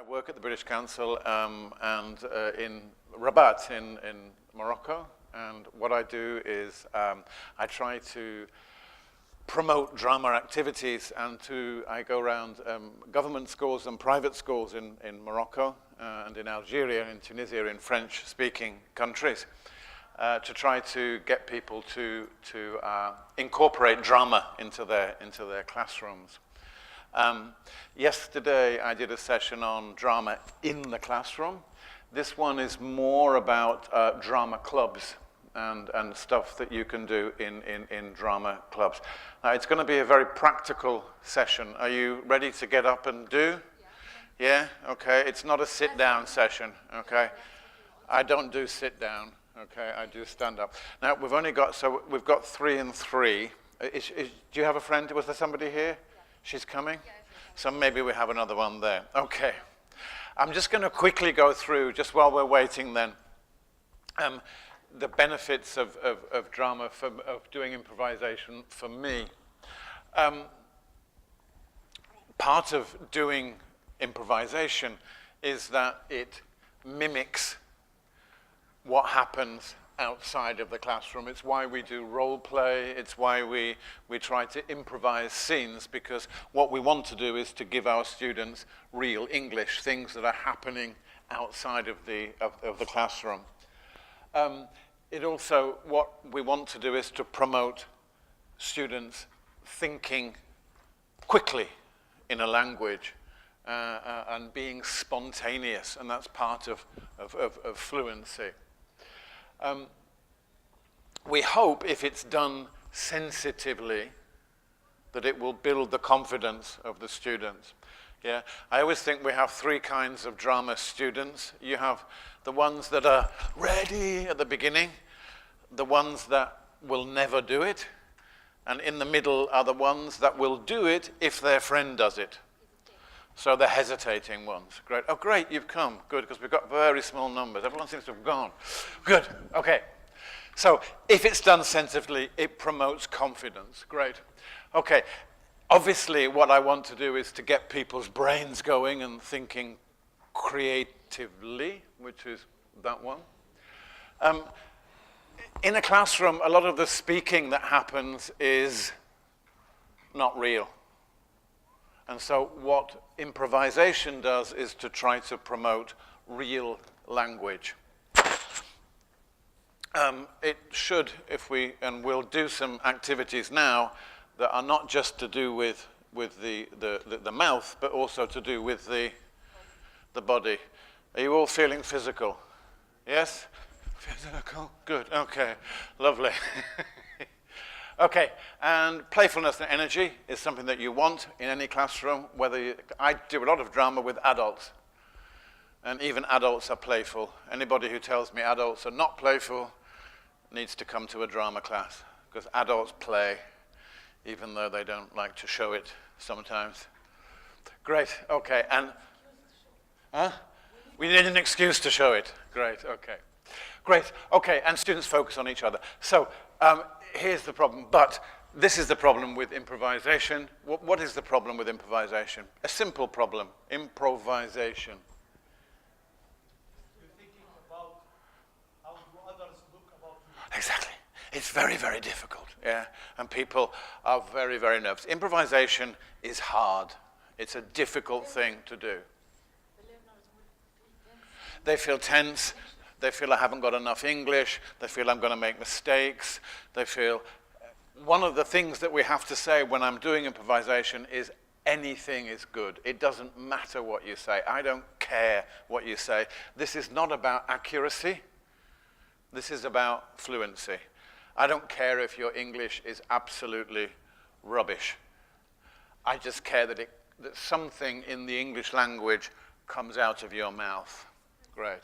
I work at the British Council and in Rabat in Morocco, and what I do is I try to promote drama activities, and I go around government schools and private schools in Morocco and in Algeria, in Tunisia, in French-speaking countries, to try to get people to incorporate drama into their classrooms. Yesterday I did a session on drama in the classroom. This one is more about drama clubs and stuff that you can do in drama clubs. Now, it's going to be a very practical session. Are you ready to get up and do? Yeah? Okay. It's not a sit-down session, okay? I don't do sit-down, okay? I do stand-up. Now, we've got 3 and 3. Do you have a friend? Was there somebody here? She's coming? So maybe we have another one there. Okay. I'm just going to quickly go through, just while we're waiting then, the benefits of drama, of doing improvisation for me. Part of doing improvisation is that it mimics what happens outside of the classroom. It's why we do role play. It's why we try to improvise scenes, because what we want to do is to give our students real English, things that are happening outside of the classroom. It also, what we want to do is to promote students thinking quickly in a language and being spontaneous, and that's part of fluency. We hope, if it's done sensitively, that it will build the confidence of the students. Yeah, I always think we have 3 kinds of drama students. You have the ones that are ready at the beginning, the ones that will never do it, and in the middle are the ones that will do it if their friend does it. So the hesitating ones. Great. Oh, great, you've come. Good, because we've got very small numbers. Everyone seems to have gone. Good. Okay. So if it's done sensitively, it promotes confidence. Great. Okay. Obviously, what I want to do is to get people's brains going and thinking creatively, which is that one. In a classroom, a lot of the speaking that happens is not real. And so what improvisation does is to try to promote real language. It should, and we'll do some activities now that are not just to do with the mouth, but also to do with the body. Are you all feeling physical? Yes? Physical? Good. Okay. Lovely. Okay, and playfulness and energy is something that you want in any classroom. I do a lot of drama with adults, and even adults are playful. Anybody who tells me adults are not playful needs to come to a drama class, because adults play, even though they don't like to show it sometimes. Great, okay, and we need an excuse to show it. Great, okay. Great, okay, and students focus on each other. So here's the problem, but this is the problem with improvisation. What is the problem with improvisation? A simple problem, improvisation. You're thinking about how do others look about you. Exactly. It's very, very difficult, yeah? And people are very, very nervous. Improvisation is hard. It's a difficult thing to do. They feel tense. They feel I haven't got enough English. They feel I'm going to make mistakes. They feel... One of the things that we have to say when I'm doing improvisation is anything is good. It doesn't matter what you say. I don't care what you say. This is not about accuracy. This is about fluency. I don't care if your English is absolutely rubbish. I just care that something in the English language comes out of your mouth. Great.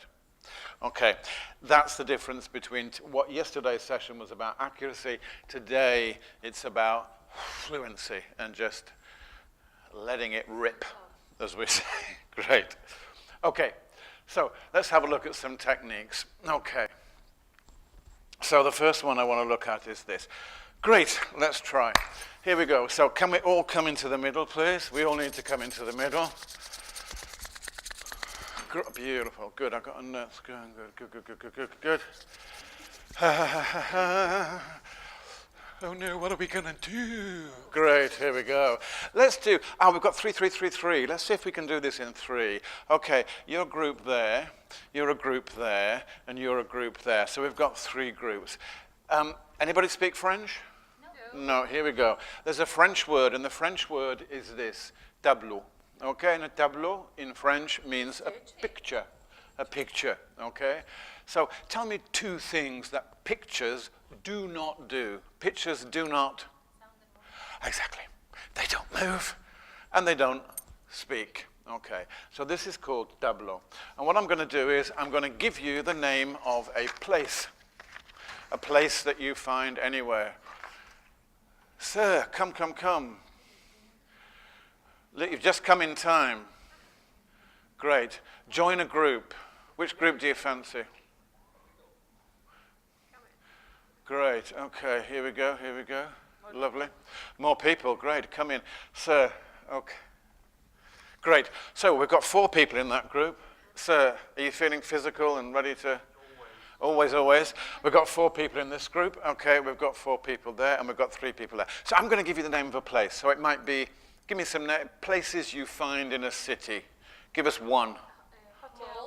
Okay, that's the difference between what yesterday's session was about accuracy. Today, it's about fluency and just letting it rip, as we say. Great. Okay, so let's have a look at some techniques. Okay. So the first one I want to look at is this. Great, let's try. Here we go. So can we all come into the middle, please? We all need to come into the middle. Beautiful. Good. I got a notes going. Good. Oh no, what are we going to do? Great, here we go. Let's do, we've got 3, 3, 3, 3. Let's see if we can do this in 3. Okay, you're a group there, you're a group there, and you're a group there. So we've got 3 groups. Anybody speak French? No, here we go. There's a French word, and the French word is this, tableau. Okay, and a tableau in French means a picture, okay? So tell me 2 things that pictures do not do. Pictures do not. Exactly. They don't move, and they don't speak. Okay, so this is called tableau. And what I'm going to do is I'm going to give you the name of a place that you find anywhere. Sir, come. You've just come in time. Great. Join a group. Which group do you fancy? Great. Okay, here we go. Lovely. More people. Great. Come in. Sir. Okay. Great. So we've got 4 people in that group. Sir, are you feeling physical and ready to? Always. We've got 4 people in this group. Okay, we've got 4 people there, and we've got 3 people there. So I'm going to give you the name of a place. So it might be, give me some places you find in a city. Give us one.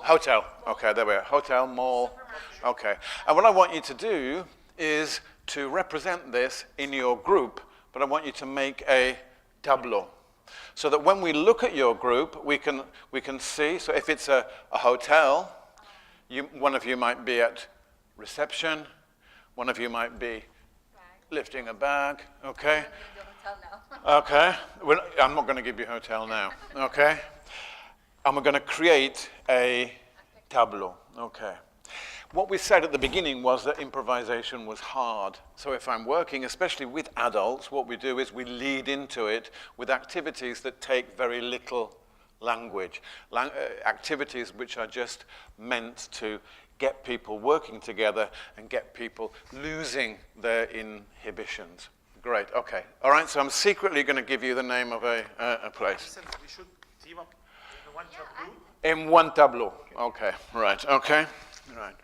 Hotel. Okay, there we are. Hotel, mall. Okay. And what I want you to do is to represent this in your group, but I want you to make a tableau. So that when we look at your group, we can see, so if it's a hotel, one of you might be at reception, one of you might be lifting a bag, okay? Okay, I'm not going to give you hotel now, okay? And we're going to create a tableau, okay? What we said at the beginning was that improvisation was hard. So if I'm working, especially with adults, what we do is we lead into it with activities that take very little language. Activities which are just meant to get people working together and get people losing their inhibitions. Great, okay. All right, so I'm secretly going to give you the name of a place. We should team up in one tableau. In one tableau. Okay, right, okay. Right.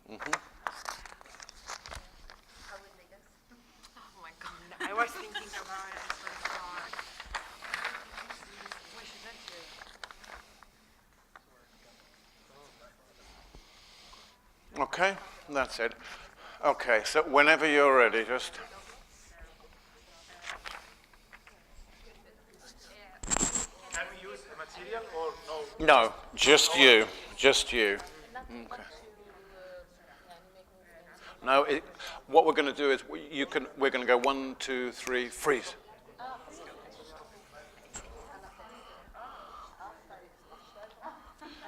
How would make us? Oh my God, I was thinking about it for God. What should that do? Okay, that's it. Okay, so whenever you're ready, just... Can we use a material or no? No, just you. Okay. No, what we're going to do is we're going to go 1, 2, 3, freeze.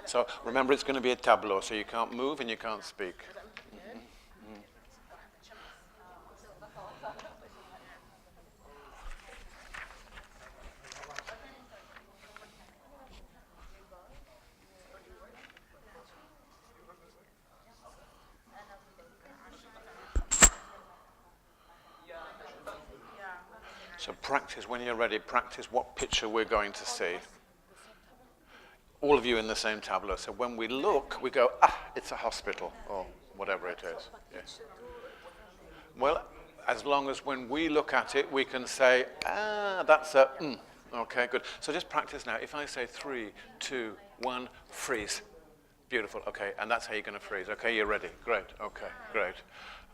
So remember, it's going to be a tableau, so you can't move and you can't speak. So practice, when you're ready, practice what picture we're going to see. All of you in the same tableau. So when we look, we go, it's a hospital, or whatever it is. Yes. Well, as long as when we look at it, we can say, that's a, Okay, good. So just practice now. If I say 3, 2, 1, freeze. Beautiful, okay, and that's how you're going to freeze. Okay, you're ready. Great, okay, great.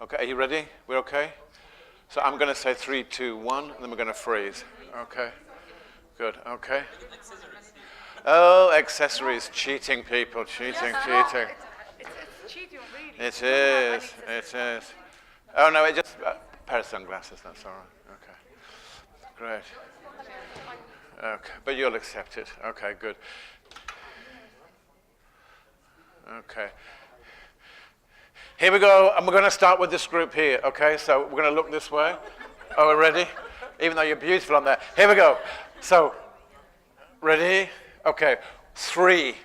Okay, are you ready? We're okay? So I'm going to say 3, 2, 1, and then we're going to freeze. Okay, good, okay. Oh, accessories, cheating people, cheating. It's cheating, really. It is. Oh, no, it just, pair of sunglasses, that's all right. Okay, great. Okay, but you'll accept it. Okay, good. Okay. Here we go, and we're going to start with this group here, okay? So we're going to look this way. Oh, we're ready? Even though you're beautiful on there. Here we go. So, ready? Okay. 3,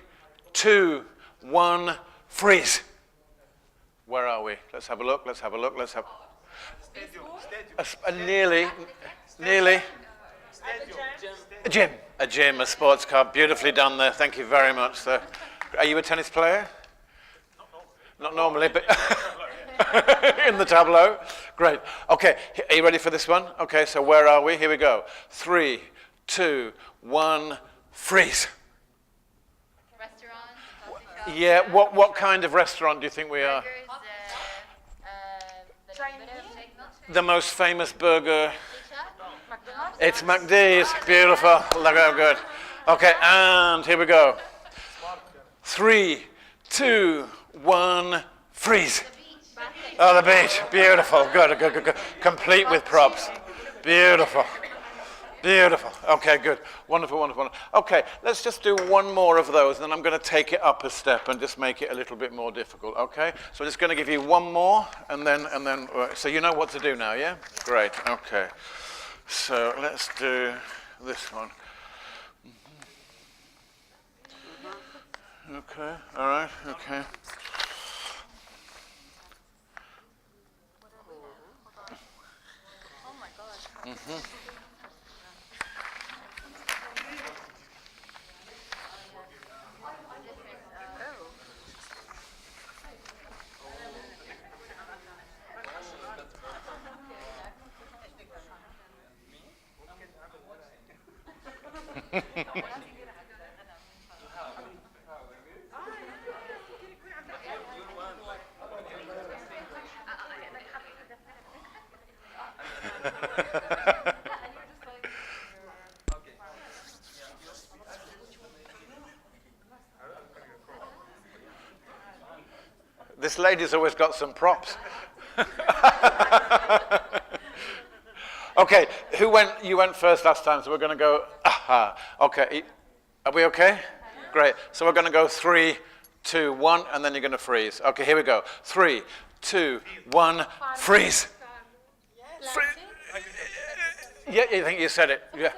2, 1, freeze. Where are we? Let's have a look. Nearly. Stadium. A gym. A gym, a sports car. Beautifully done there. Thank you very much, sir. Are you a tennis player? Not normally, but in the tableau. Great. Okay, are you ready for this one? Okay, so where are we? Here we go. 3, 2, 1, freeze. Restaurant, coffee shop. Yeah, what kind of restaurant do you think we are? Burgers, the Chinese? The most famous burger. McDonald's? It's McD's. Beautiful. Look how good. Okay, and here we go. 3, 2, 1, freeze. Oh, the beach. Beautiful. Good, good, good, good. Complete with props. Beautiful. Beautiful. Okay, good. Wonderful, wonderful, wonderful. Okay, let's just do one more of those, and then I'm going to take it up a step and just make it a little bit more difficult, okay? So I'm just going to give you one more, and then, so you know what to do now, yeah? Great, okay. So let's do this one. Okay, all right, okay. Oh my God. This lady's always got some props. Okay, you went first last time, so we're going to go, aha. Okay, are we okay? Great. So we're going to go 3, 2, 1, and then you're going to freeze. Okay, here we go. 3, 2, 1, freeze. Yeah, you think you said it. Yeah.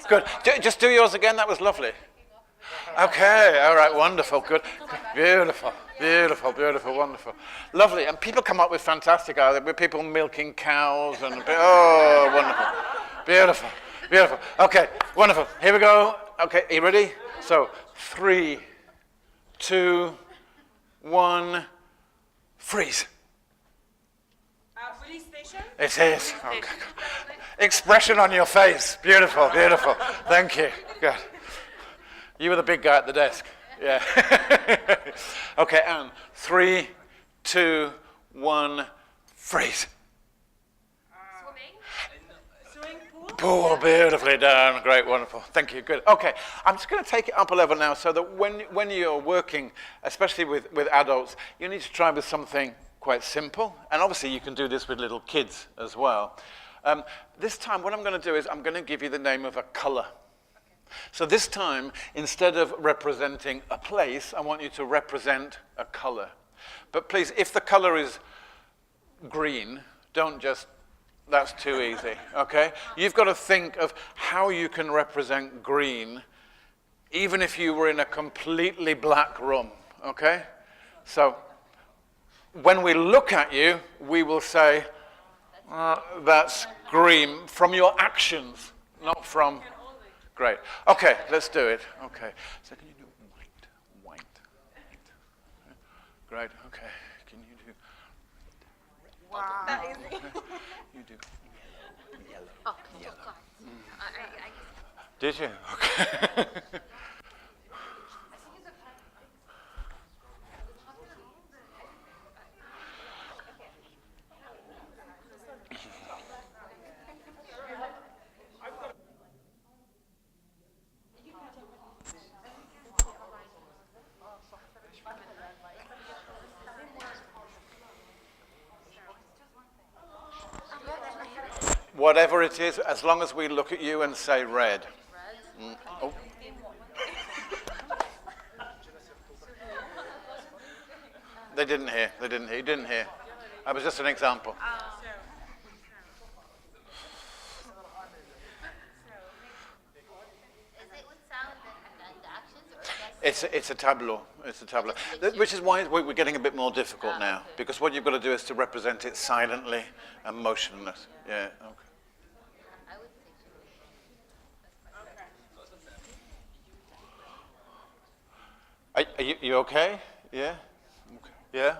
Good. Just do yours again. That was lovely. Okay, all right, wonderful, good. Beautiful, beautiful, beautiful, wonderful. Lovely, and people come up with fantastic ideas, with people milking cows and, oh, wonderful. Beautiful, beautiful. Okay, wonderful. Here we go. Okay, are you ready? So, 3, 2, 1, freeze. Police station? It is. Okay. Expression on your face. Beautiful, beautiful. Thank you. Good. You were the big guy at the desk. Yeah. Okay, and 3, 2, 1, freeze. Swimming pool? Pool, beautifully done. Great, wonderful. Thank you, good. Okay, I'm just going to take it up a level now so that when you're working, especially with adults, you need to try with something quite simple. And obviously you can do this with little kids as well. This time what I'm going to do is I'm going to give you the name of a color. So this time, instead of representing a place, I want you to represent a color. But please, if the color is green, don't just, that's too easy, okay? You've got to think of how you can represent green, even if you were in a completely black room, okay? So when we look at you, we will say, that's green, from your actions, not from... Great. Okay, let's do it. Okay. So can you do white? Great. Okay. Can you do... Wow. That is You do yellow. Oh, yellow. Did you? Okay. Whatever it is, as long as we look at you and say red. Oh. They didn't hear. They didn't hear. You didn't hear. That was just an example. Is it with sound and actions, or just... It's a tableau. It's a tableau. Which is why we're getting a bit more difficult now, because what you've got to do is to represent it silently and motionless. Yeah. Okay. I would say You okay? Yeah? Okay. Yeah?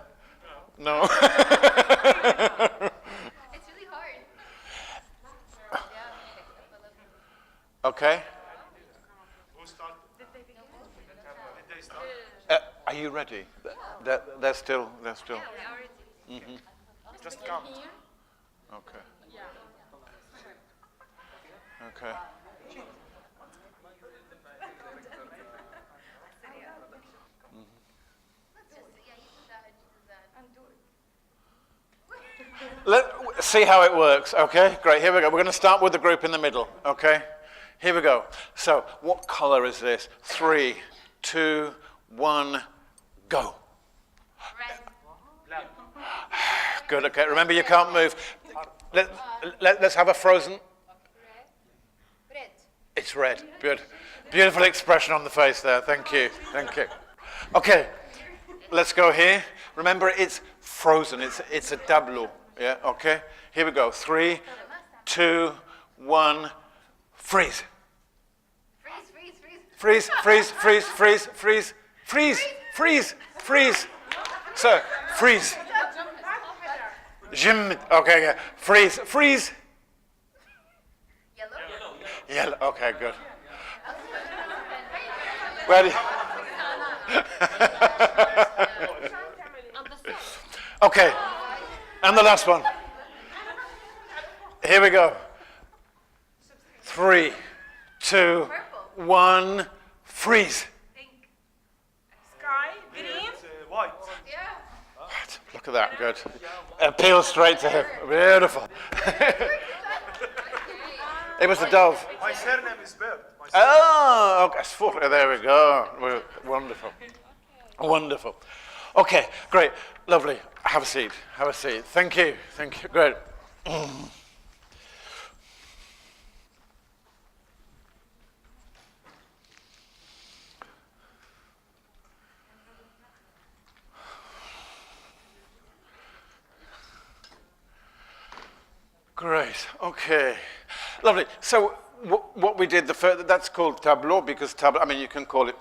No? It's really hard. Yeah, Okay. Who started? Did they start? Are you ready? They're still. Yeah, we already. Just count. Okay. Okay. Let's see how it works, okay? Great, here we go. We're going to start with the group in the middle, okay? Here we go. So, what color is this? 3, 2, 1, go. Red. Good, okay. Remember, you can't move. Let's have a frozen. Red. It's red. Good. Beautiful expression on the face there. Thank you. Thank you. Okay, let's go here. Remember, it's frozen. It's a tableau. Yeah, okay. Here we go. 3, 2, 1, freeze. Freeze. Freeze, freeze, freeze, freeze, freeze, freeze, freeze, freeze. So, freeze. Jim. Okay, yeah. Freeze, freeze. Yellow. Yellow. Okay, good. Ready? Okay. And the last one. Here we go. 3, 2, 1, freeze. Pink. Sky. Green. It's white. Yeah. Look at that, good. Appeal straight to him. Beautiful. It was the dove. My surname is Bird. Oh, okay. There we go. Wonderful. Wonderful. Okay, great. Lovely. Have a seat. Have a seat. Thank you. Thank you. Great. Great. Okay. Lovely. So what we did, that's called tableau because tableau, I mean, you can call it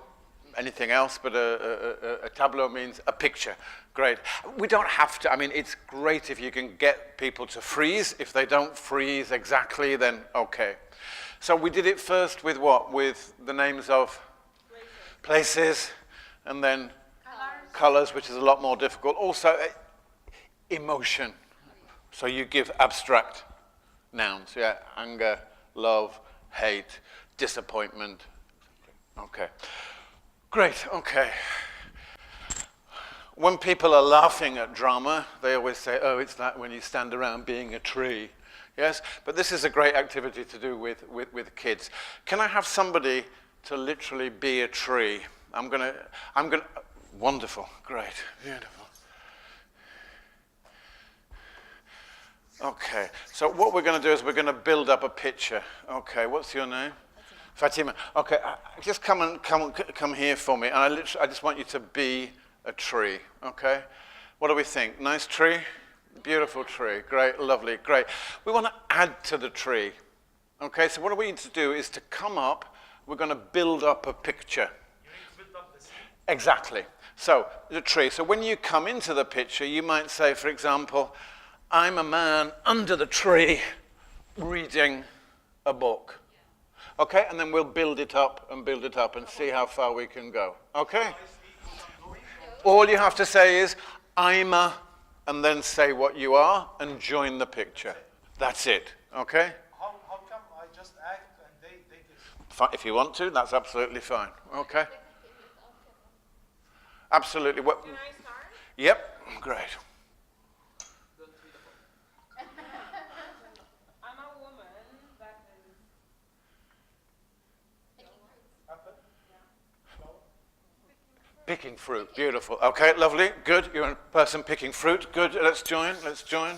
anything else, but a tableau means a picture. Great. We don't have to, I mean, it's great if you can get people to freeze. If they don't freeze exactly, then okay. So we did it first with what? With the names of places and then colors, which is a lot more difficult. Also, emotion. So you give abstract nouns, yeah, anger, love, hate, disappointment. Okay. Great, okay. When people are laughing at drama, they always say, oh, it's like when you stand around being a tree. Yes, but this is a great activity to do with kids. Can I have somebody to literally be a tree? I'm gonna, wonderful, great, beautiful. Okay, so what we're going to do is we're going to build up a picture. Okay, what's your name? Fatima. Okay, just come here for me, and I just want you to be a tree. Okay, what do we think? Nice tree, beautiful tree, great, lovely, great. We want to add to the tree. Okay, so what we need to do is to come up. We're going to build up a picture. You need to build up the scene. Exactly. So the tree. So when you come into the picture, you might say, for example, I'm a man under the tree reading a book. Okay, and then we'll build it up and see how far we can go. Okay? All you have to say is, I'm a, and then say what you are and join the picture. That's it. Okay? How come I just act and they give? If you want to, that's absolutely fine. Okay? Absolutely. Can I start? Yep. Great. I'm a woman that is Picking fruit. Beautiful. Okay, lovely. Good. You're a person picking fruit. Good. Let's join. Let's join.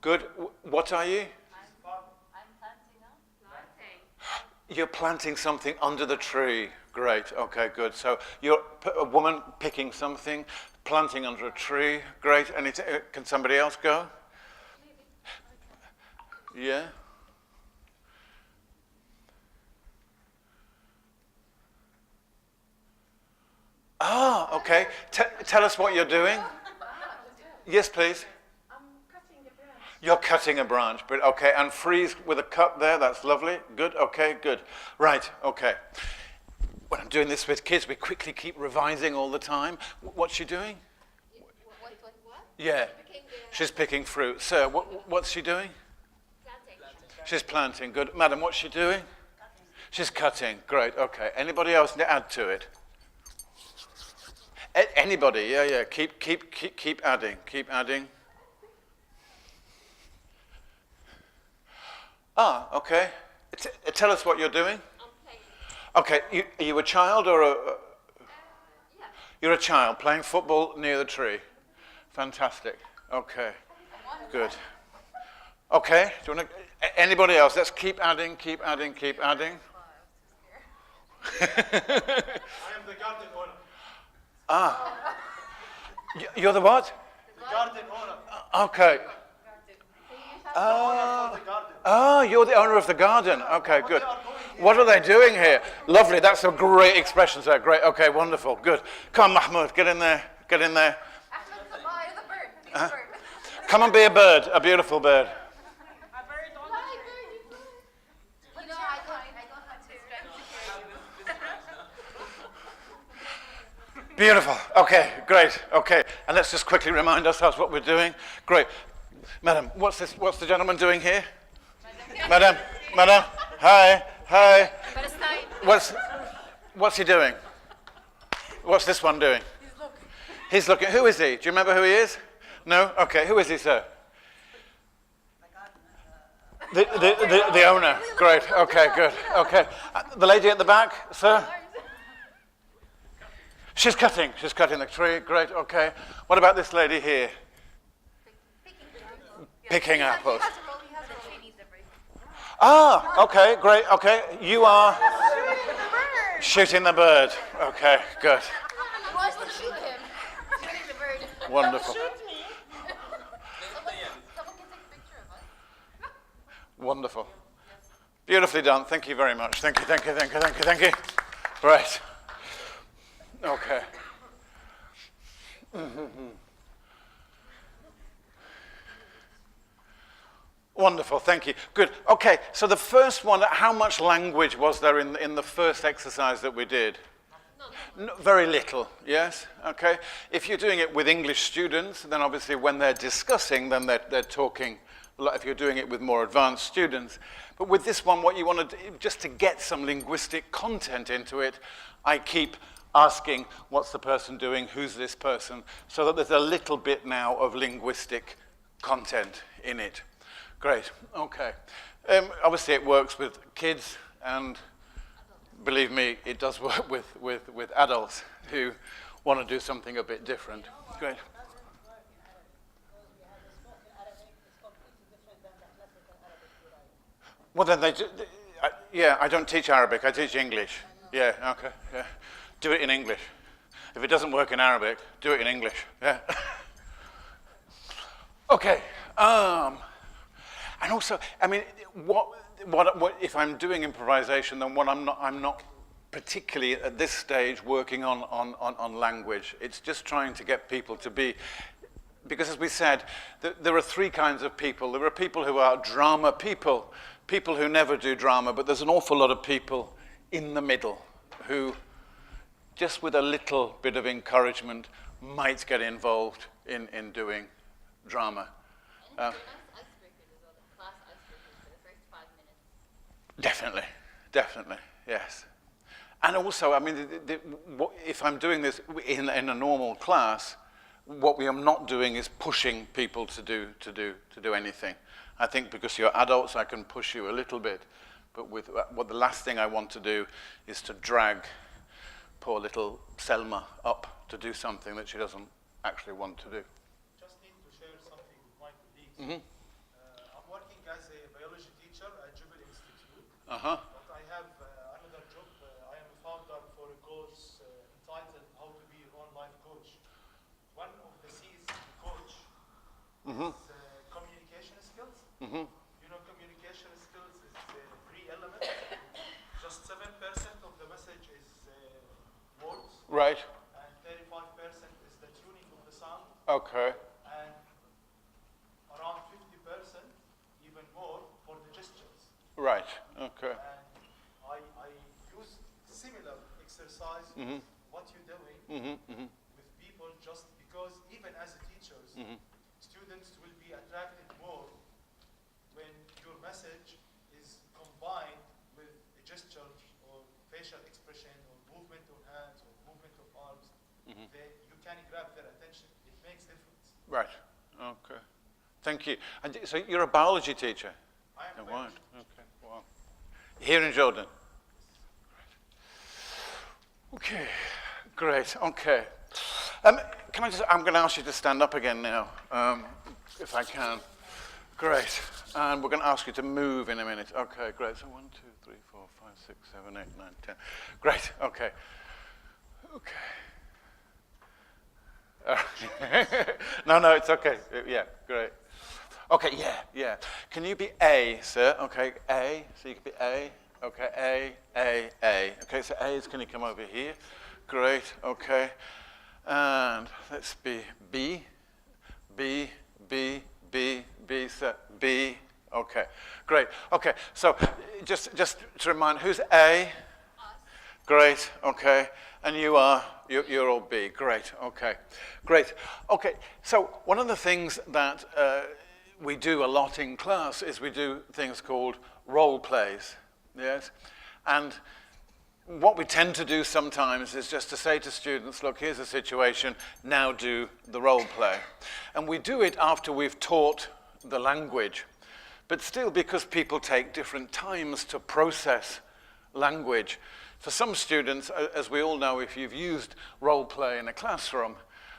Good. What are you? I'm planting up. You're planting something under the tree. Great. Okay, good. So you're a woman picking something, planting under a tree. Great. Can somebody else go? Yeah? Okay. Tell us what you're doing. Yes, please. I'm cutting the branch. You're cutting a branch, but okay. And freeze with a cut there. That's lovely. Good. Okay. Good. Right. Okay. When I'm doing this with kids, we quickly keep revising all the time. What's she doing? What? Yeah. Picking the She's picking fruit. Sir, what's she doing? planting. She's planting. Good. Madam, what's she doing? She's cutting. Great. Okay. Anybody else to add to it? Anybody? Yeah. Keep adding. Keep adding. Okay. Tell us what you're doing. I'm playing. Okay. Are you a child or a? Yeah. You're a child playing football near the tree. Fantastic. Okay. Good. Okay. Do you want to? Anybody else? Let's keep adding. Keep adding. Keep adding. I am the garden owner. You're the what? The garden owner. Okay. The owner of the garden. You're the owner of the garden. Okay, good. What are they doing here? Lovely. That's a great expression, sir. Great. Okay, wonderful. Good. Come on, Mahmoud. Get in there. Get in there. You're the bird. You're the bird. Come and be a bird. A beautiful bird. A bird on Hi, the tree. bird. You know, I don't have the strength to carry you. Beautiful. Okay, great. Okay. And let's just quickly remind ourselves what we're doing. Great. Madam, what's this? What's the gentleman doing here? Madam. Hi. What's he doing? What's this one doing? He's looking. Who is he? Do you remember who he is? No? Okay. Who is he, sir? The owner. Great. Okay, good. Okay. The lady at the back, sir? She's cutting the tree. Great. Okay. What about this lady here? Picking apples. Okay, great. Okay. You are shooting the bird. Okay, good. Who wants to shoot him? Shooting the bird. Wonderful. Someone can take a picture of us. Wonderful. Beautifully done. Thank you very much. Thank you. Right. Okay. Wonderful, thank you. Good. Okay, so the first one, how much language was there in the first exercise that we did? No, very little, yes? Okay. If you're doing it with English students, then obviously when they're discussing, then they're talking, if you're doing it with more advanced students. But with this one, what you want to do, just to get some linguistic content into it, I keep asking, what's the person doing, who's this person, so that there's a little bit now of linguistic content in it. Great, okay. Obviously it works with kids, and believe me, it does work with adults who want to do something a bit different. Great. Well, then yeah, I don't teach Arabic, I teach English. Yeah, okay, yeah. Do it in English. If it doesn't work in Arabic, do it in English. Yeah. Okay. And also, I mean, what if I'm doing improvisation? Then what I'm not particularly at this stage working on language. It's just trying to get people to be, because as we said, there are three kinds of people. There are people who are drama people who never do drama, but there's an awful lot of people in the middle who, just with a little bit of encouragement, might get involved in doing drama. Definitely, yes. And also, I mean, if I'm doing this in a normal class, what we are not doing is pushing people to do anything. I think because you're adults, I can push you a little bit, but what the last thing I want to do is to drag poor little Selma up to do something that she doesn't actually want to do. Just need to share something with my colleagues. Mm-hmm. I'm working as a biology teacher at Jubilee Institute. Uh-huh. But I have another job. I am a founder for a course entitled How to Be Your Own Life Coach. One of the C's in coach Mm-hmm. is communication skills. Mm-hmm. You know, communication skills is 3 elements. Just 7% of the message is words, Right. and 35% Okay. and around 50%, even more, for the gestures. Right. Okay. And I use similar exercise Mhm. what you're doing with people, just because even as a teachers, students will be attracted more when your message is combined with a gesture or facial expression or movement of hands or movement of arms. You can grab their attention. It makes difference. Right. Okay. Thank you. And so you're a biology teacher? I am Oh, a wow. biology teacher. Okay. Wow. Here in Jordan. Okay. Great. Okay. Can I just? I'm going to ask you to stand up again now, if I can. Great. And we're going to ask you to move in a minute. Okay. Great. So 1, 2, 3, 4, 5, 6, 7, 8, 9, 10. Great. Okay. Okay. No, it's okay. Yeah, great. Okay, yeah. Can you be A, sir? Okay, A. So you can be A. Okay, A. Okay, so A's, can you come over here? Great, okay. And let's be B, sir. B. Okay, great. Okay, so just to remind, who's A? Great, okay. And you're all B. Great, okay. Great. Okay, so one of the things that we do a lot in class is we do things called role plays, yes? And what we tend to do sometimes is just to say to students, look, here's a situation, now do the role play. And we do it after we've taught the language. But still, because people take different times to process language, for some students, as we all know, if you've used role play in a classroom,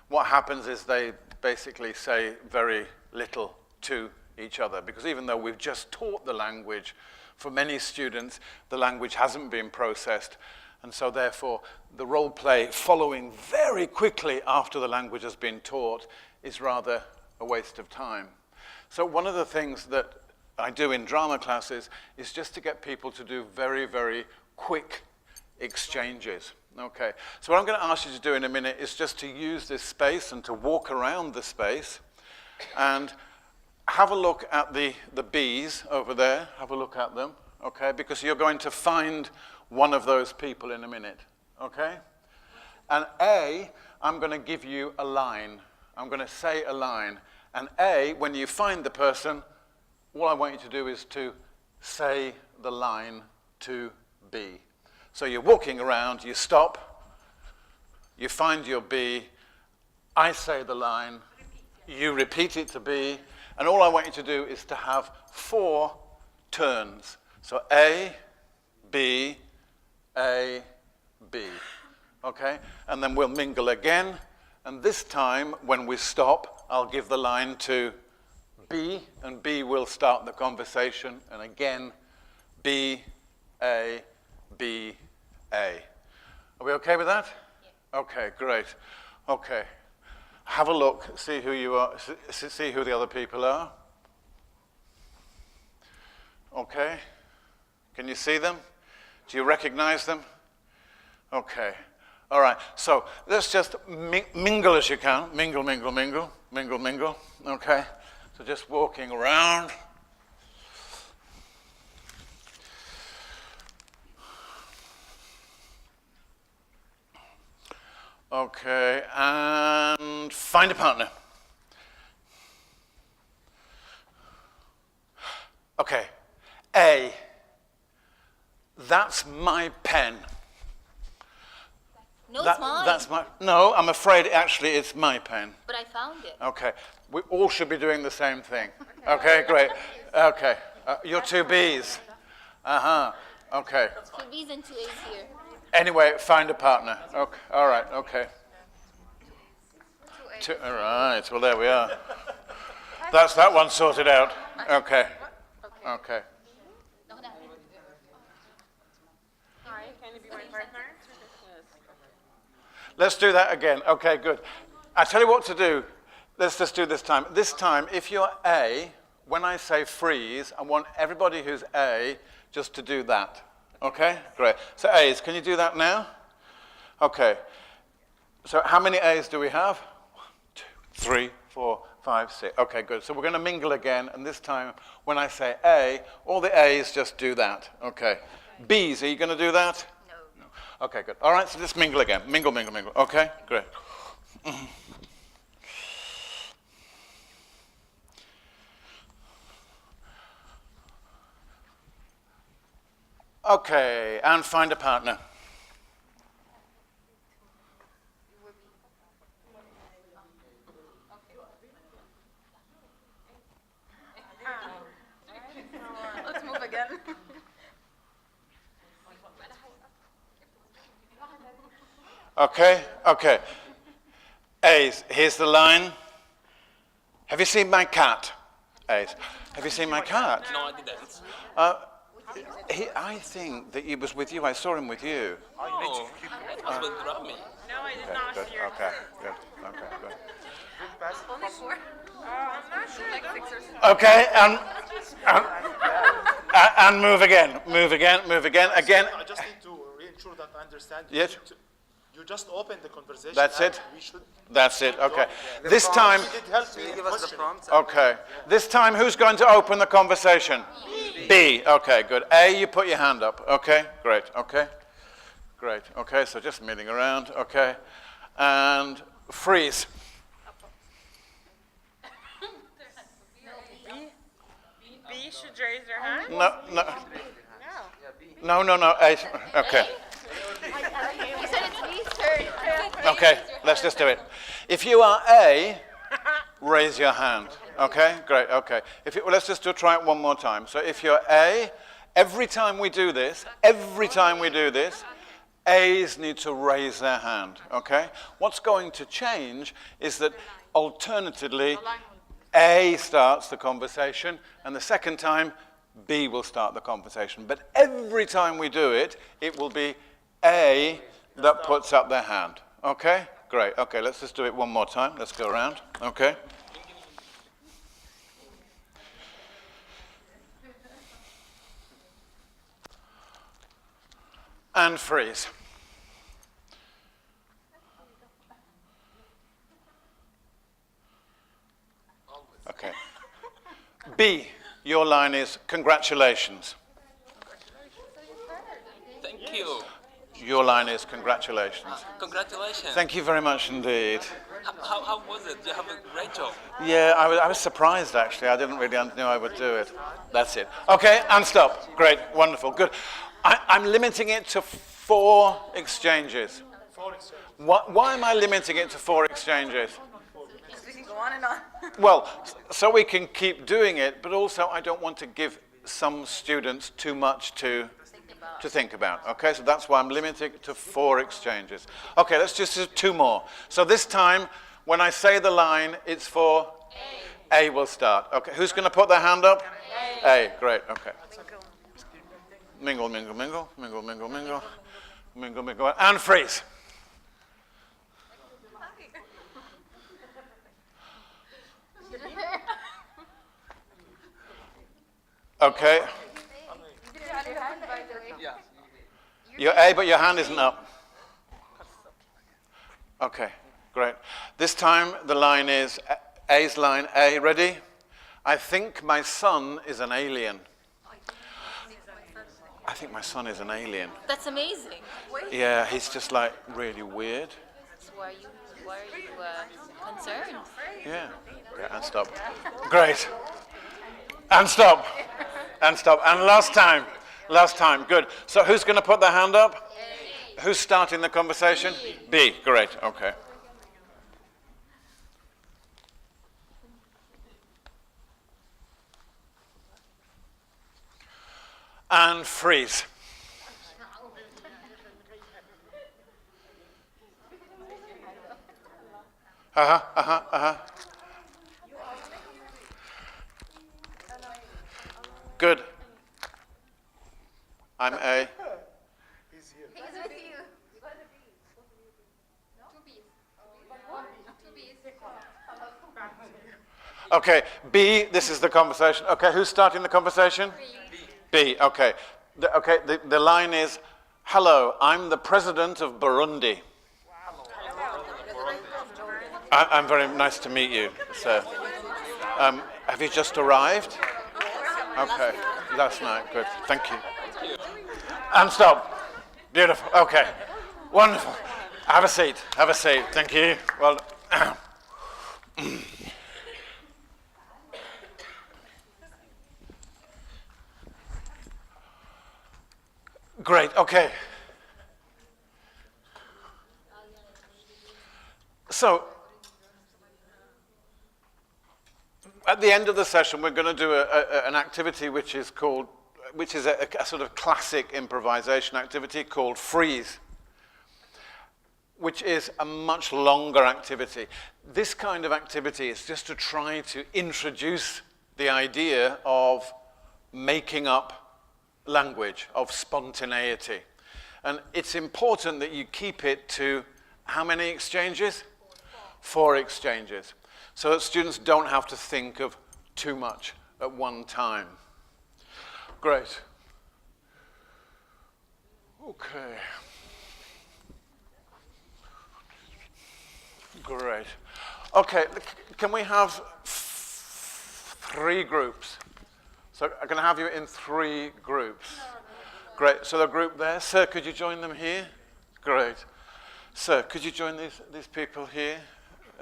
what happens is they basically say very little to each other, because even though we've just taught the language, for many students, the language hasn't been processed, and so therefore the role play following very quickly after the language has been taught is rather a waste of time. So one of the things that I do in drama classes is just to get people to do very, very quick exchanges. Okay, so what I'm going to ask you to do in a minute is just to use this space and to walk around the space and have a look at the bees over there. Have a look at them, okay, because you're going to find one of those people in a minute, okay? And A, I'm going to give you a line. I'm going to say a line. And A, when you find the person, all I want you to do is to say the line to B. So you're walking around, you stop, you find your B, I say the line, you repeat it to B, and all I want you to do is to have 4 turns. So A, B, A, B. Okay? And then we'll mingle again, and this time, when we stop, I'll give the line to B, and B will start the conversation, and again, B, A, B, A. Are we okay with that? Yeah. Okay, great. Okay. Have a look, see who you are, see who the other people are. Okay. Can you see them? Do you recognize them? Okay. All right. So let's just mingle as you can. Mingle, mingle, mingle. Mingle, mingle. Okay. So just walking around. Okay, and find a partner. Okay, A, that's my pen. No, it's mine. That's my, no, I'm afraid actually it's my pen. But I found it. Okay, we all should be doing the same thing. Okay, great. Okay, you're 2 Bs. Uh-huh, okay. 2 B's and 2 A's here. Anyway, find a partner. Okay, all right, okay. All right, well, there we are. That's that one sorted out. Okay, okay. Hi, can you be my partner? Let's do that again. Okay, good. I tell you what to do. Let's just do this time. This time, if you're A, when I say freeze, I want everybody who's A just to do that. Okay, great. So A's, can you do that now? Okay. So how many A's do we have? 1, 2, 3, 4, 5, 6. Okay, good. So we're going to mingle again, and this time when I say A, all the A's just do that. Okay. B's, are you going to do that? No. Okay, good. All right, so just mingle again. Mingle, mingle, mingle. Okay, great. Okay, and find a partner. Let's move again. Okay, okay. A's, here's the line. Have you seen my cat? A's. Have you seen my cat? No, I didn't. I think that he was with you. I saw him with you. No, it was with Rami. No, I did Okay, not good. see her. Okay, good. Okay, good. Only 4? I'm not sure. Like 6 or 7. Okay, and move again. Move again. Move again. Again. I just need to reassure that I understand. You Yes. need to- You just opened the conversation. That's and it? We should. That's it. Okay. This time. He did help me. Can you in give us the questioning. prompts? Okay. This time, who's going to open the conversation? B. Okay, good. A, you put your hand up. Okay, great. Okay, great. Okay, so just milling around. Okay, and freeze. B should raise her hand? No, no, No. no. A. Okay, You said it's me, sir. okay. Let's just do it. If you are A, raise your hand. Okay, great. Okay. Let's just try it one more time. So if you're A, every time we do this, A's need to raise their hand. Okay. What's going to change is that alternatively, A starts the conversation, and the second time, B will start the conversation. But every time we do it, it will be A that puts up their hand. Okay? Great. Okay, let's just do it one more time. Let's go around. Okay? And freeze. Okay. B, your line is congratulations. Thank you. Your line is congratulations. Congratulations. Thank you very much indeed. How was it? You have a great job. Yeah, I was surprised actually. I didn't really know I would do it. That's it. Okay, and stop. Great, wonderful, good. I'm limiting it to 4 exchanges. 4 exchanges. Why am I limiting it to 4 exchanges? We can go on and on. Well, so we can keep doing it, but also I don't want to give some students too much to think about. Okay, so that's why I'm limiting it to 4 exchanges. Okay, let's just do 2 more. So this time, when I say the line, it's for A will start. Okay, who's going to put their hand up? A, great, okay. Mingle, mingle, mingle, mingle, mingle, mingle, mingle, mingle, and freeze. Okay, Yeah. you're A, but your hand isn't up. Okay, great. This time the line is A's line. A, ready? I think my son is an alien. I think my son is an alien. That's amazing. Yeah, he's just like really weird. So why are you concerned? Yeah. Okay, and stop. Great. And stop. And stop. And last time. Last time. Good. So who's going to put their hand up? Who's starting the conversation? B. Great. Okay. And freeze. Good. I'm A. He's here. He's with you. Two B's. Okay, B, this is the conversation. Okay, who's starting the conversation? B, okay. The line is, hello, I'm the president of Burundi. I'm very nice to meet you, sir. Have you just arrived? Okay, last night. Good. Thank you. And stop. Beautiful. Okay. Wonderful. Have a seat. Have a seat. Thank you. Well. Great. Okay. So, at the end of the session, we're going to do an activity which is a sort of classic improvisation activity called freeze, which is a much longer activity. This kind of activity is just to try to introduce the idea of making up language, of spontaneity. And it's important that you keep it to how many exchanges? 4 exchanges. So that students don't have to think of too much at one time. Great. Okay. Great. Okay, can we have 3 groups? So I'm going to have you in 3 groups. Great. So the group there. Sir, could you join them here? Great. Sir, could you join these people here?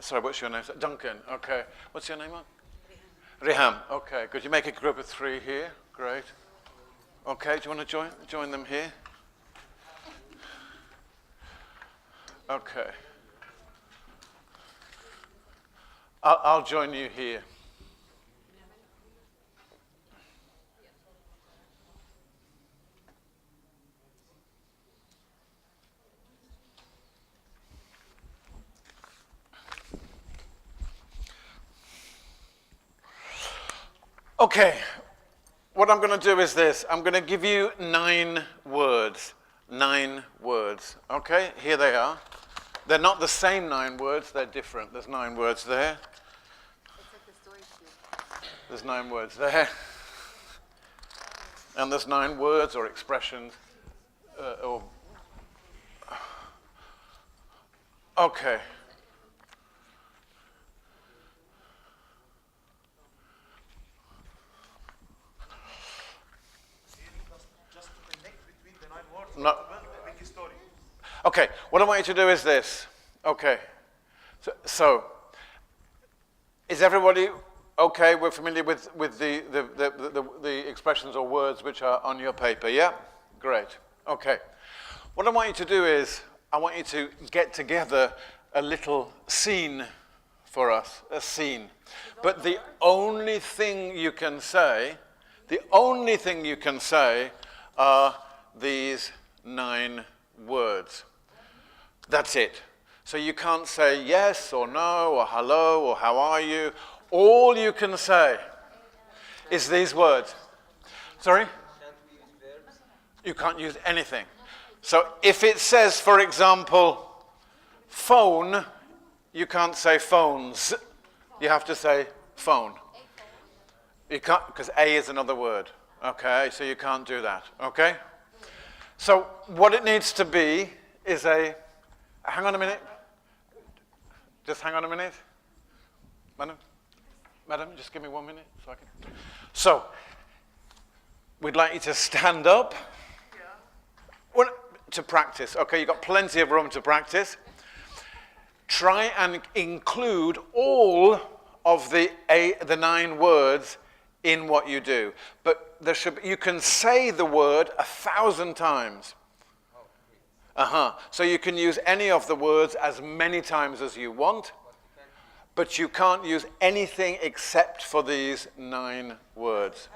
Sorry, what's your name? Duncan. Okay. What's your name, Mark? Riham. Okay. Could you make a group of 3 here? Great. Okay. Do you want to join them here? Okay. I'll join you here. Okay, what I'm going to do is this. I'm going to give you 9 words. 9 words. Okay, here they are. They're not the same 9 words, they're different. There's 9 words there. There's 9 words there. And there's 9 words or expressions. Okay. No. Okay, what I want you to do is this. Okay, so is everybody okay? We're familiar with the expressions or words which are on your paper, yeah? Great, okay. What I want you to do is, I want you to get together a little scene for us, a scene. But the only thing you can say are these 9 words. That's it. So you can't say yes or no or hello or how are you. All you can say is these words. Sorry? You can't use anything. So if it says, for example, phone, you can't say phones. You have to say phone. You can't, because A is another word. Okay, so you can't do that. Okay? So what it needs to be is a, hang on a minute. Just hang on a minute. Madam, just give me 1 minute so I can. So, we'd like you to stand up. Yeah. Well, to practice. Okay, you've got plenty of room to practice. Try and include all of the 9 words in what you do. But there should be, you can say the word 1,000 times. So you can use any of the words as many times as you want, but you can't use anything except for these 9 words.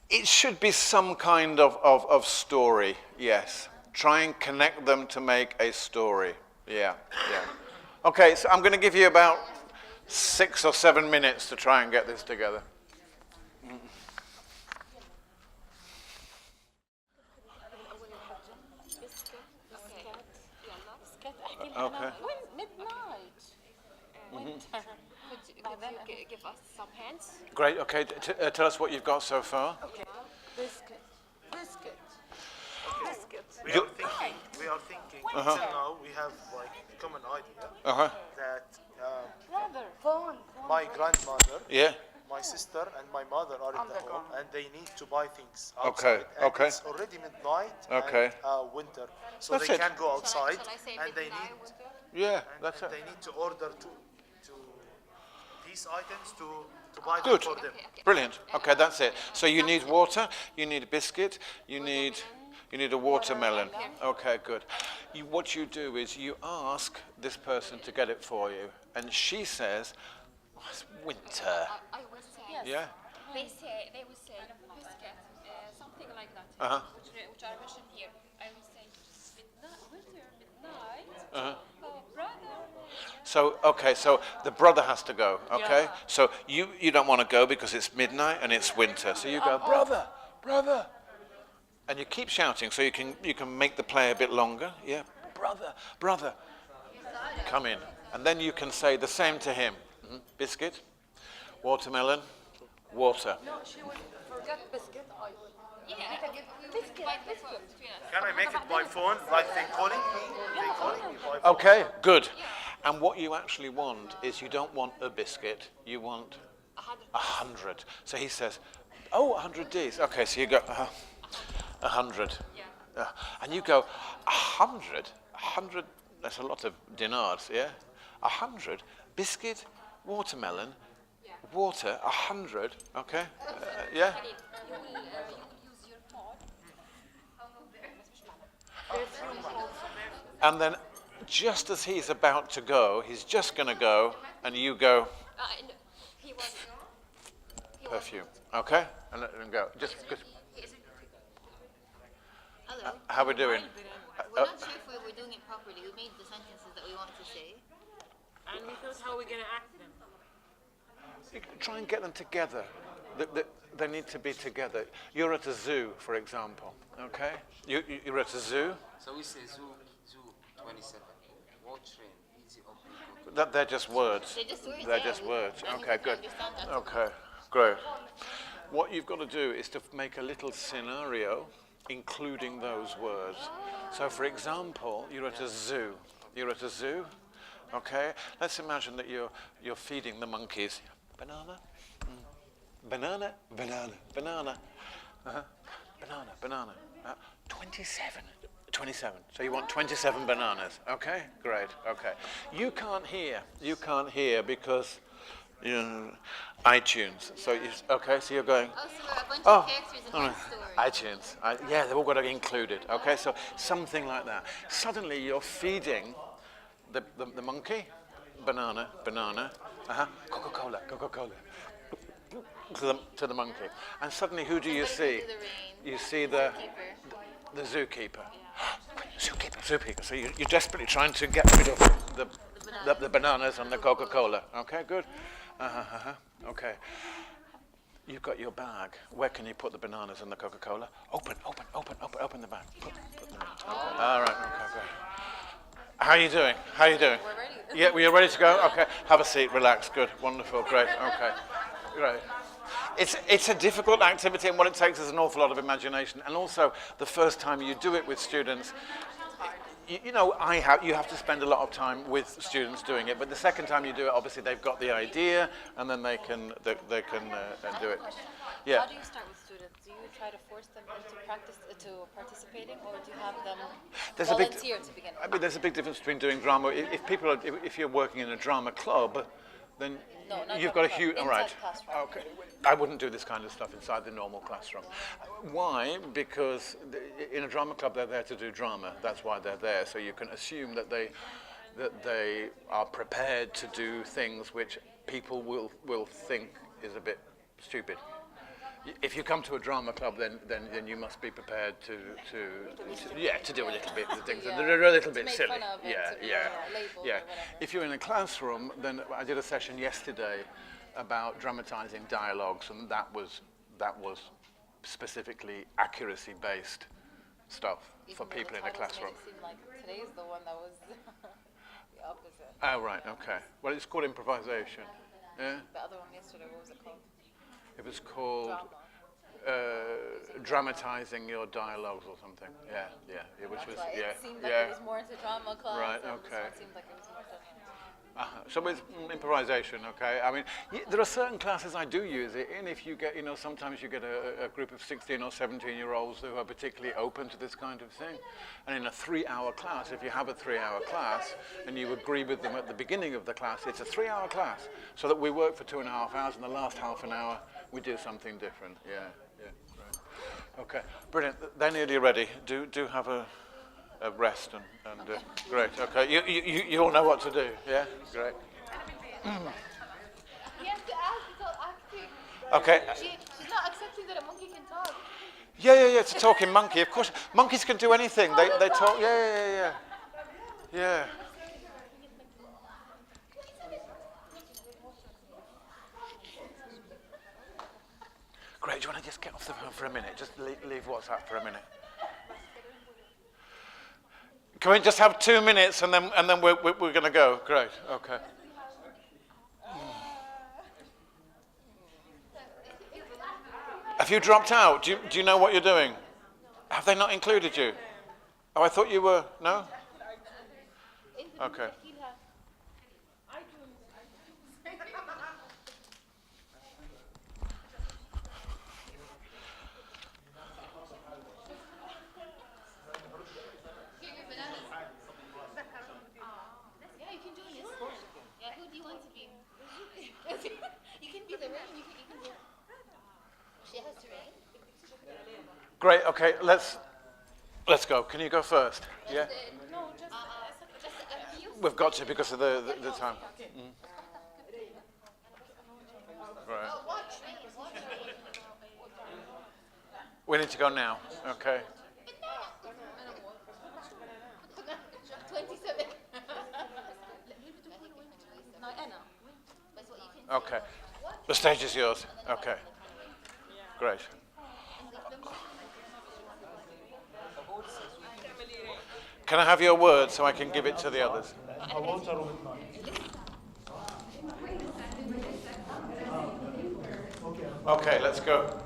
It should be some kind of story, yes. Try and connect them to make a story. Yeah. Okay, so I'm going to give you about 6 or 7 minutes to try and get this together. Okay. Midnight. Winter. Could you give us some hints? Great, okay. Tell us what you've got so far. Okay. Biscuit. biscuit. We are thinking. Until now, we have like common idea that Brother. my grandmother, Yeah. my sister, and my mother are in the home, and they need to buy things Okay, outside. And okay. it's already midnight Okay. and winter, so That's they it. can't go outside, Shall I say and they midnight, need winter? Yeah, that's and it. they need to order to these items to buy Good. them for them. Brilliant. Okay, that's it. So you need water, you need a biscuit, you need a watermelon. Okay, good. What you do is you ask this person to get it for you, and she says, oh, it's winter. I would say. Yeah. They would say biscuit, something like that, which are mentioned here. I would say winter, midnight. Oh, brother. So, okay, so the brother has to go, okay? So you don't want to go because it's midnight and it's winter. So you go, brother, brother. And you keep shouting so you can make the play a bit longer. Yeah, brother, brother. Come in. And then you can say the same to him. Biscuit, watermelon, water. No, she would forget biscuit. Biscuit. Can I make it by phone, like they calling me? They calling me by phone. Okay, good. And what you actually want is you don't want a biscuit, you want 100. So he says, oh, 100 Ds. Okay, so you go, 100. And you go, 100? 100, that's a lot of dinars, yeah? 100? Biscuit, watermelon, water, 100, okay? Yeah? You will use your phone. And then just as he's about to go, he's just going to go, and you go, No, he was. perfume, okay? And let him go. Just Hello. how we doing? We're not sure if we were doing it properly. We made the sentences that we wanted to say. And we thought, how are we going to act them? Try and get them together. They need to be together. You're at a zoo, for example, okay? You're at a zoo. So we say zoo 27. What train? Easy open. They're just words. They're just words. They're yeah. just words. I think Okay, we can good. understand that. Okay, great. What you've got to do is to make a little scenario, including those words. So, for example, you're at a zoo. You're at a zoo, okay? Let's imagine that you're feeding the monkeys. Banana, banana, banana, banana, banana, banana. 27. 27. So you want 27 bananas. Okay, great. Okay. You can't hear because iTunes. So so you're going. Oh, so we're a bunch Oh, of characters in all one right. story. iTunes. Yeah, they've all got to be included. Okay, so something like that. Suddenly you're feeding the monkey, banana, banana, Coca-Cola, Coca-Cola, to the monkey. And suddenly who do you see? To the rain. You see the Keeper. zookeeper. Zookeeper. So you're desperately trying to get rid of the bananas and the Coca-Cola. Okay, good. Okay. You've got your bag. Where can you put the bananas and the Coca-Cola? Open the bag. Put them in. Okay. All right. Okay, great. How are you doing? We're ready. Yeah, we're ready to go? Okay. Have a seat. Relax. Good. Wonderful. Great. Okay. Great. It's a difficult activity, and what it takes is an awful lot of imagination. And also, the first time you do it with students, you have to spend a lot of time with students doing it. But the second time you do it, obviously they've got the idea, and then they can do it. Yeah. How do you start with students? Do you try to force them into participating, or do you have them volunteer to begin with? I mean, there's a big difference between doing drama. If you're working in a drama club, then you've got a huge. All right. Okay. I wouldn't do this kind of stuff inside the normal classroom. Why? Because in a drama club, they're there to do drama. That's why they're there. So you can assume that they are prepared to do things which people will think is a bit stupid. If you come to a drama club, then you must be prepared to do a little bit of things that are a little bit make silly. fun of it, to be, labeled or whatever. If you're in a classroom, then I did a session yesterday about dramatizing dialogues, and that was specifically accuracy-based stuff for people in a classroom. It seemed like today's the one that was the opposite. Oh, right, okay. Well, it's called improvisation. Yeah? The other one yesterday, what was it called? It was called... Drama. dramatizing your dialogues or something. Yeah, which was, That's why yeah, it seemed like yeah. it was more into drama class. Right, and okay. This one seemed like it was more to... So it's improvisation, okay? I mean, there are certain classes I do use it in. If you get, sometimes you get a group of 16 or 17-year-olds who are particularly open to this kind of thing. And in a 3-hour class, if you have a 3-hour class and you agree with them at the beginning of the class, it's a 3-hour class, so that we work for 2.5 hours, and the last half an hour we do something different. Yeah, right. Okay, brilliant. They're nearly ready. Do have a rest and great. Okay, you all know what to do. Yeah, great. You have to ask without acting. Okay. She's not accepting that a monkey can talk. Yeah. It's a talking monkey. Of course, monkeys can do anything. They talk. Yeah. Great. Do you want to just get off the phone for a minute? Just leave WhatsApp for a minute. Can we just have 2 minutes and then we're going to go? Great. Okay. Have you dropped out? Do you know what you're doing? Have they not included you? Oh, I thought you were. No? Okay. Yeah, you can do this. Yeah, who do you want to be? You can be the rain. You can be... She has to rain. Great. Okay. Let's go. Can you go first? Yeah. No, just We've got to because of the time. Right. We need to go now. Okay. 27. Okay. The stage is yours. Okay. Great. Can I have your word so I can give it to the others? A water with night. Okay, let's go.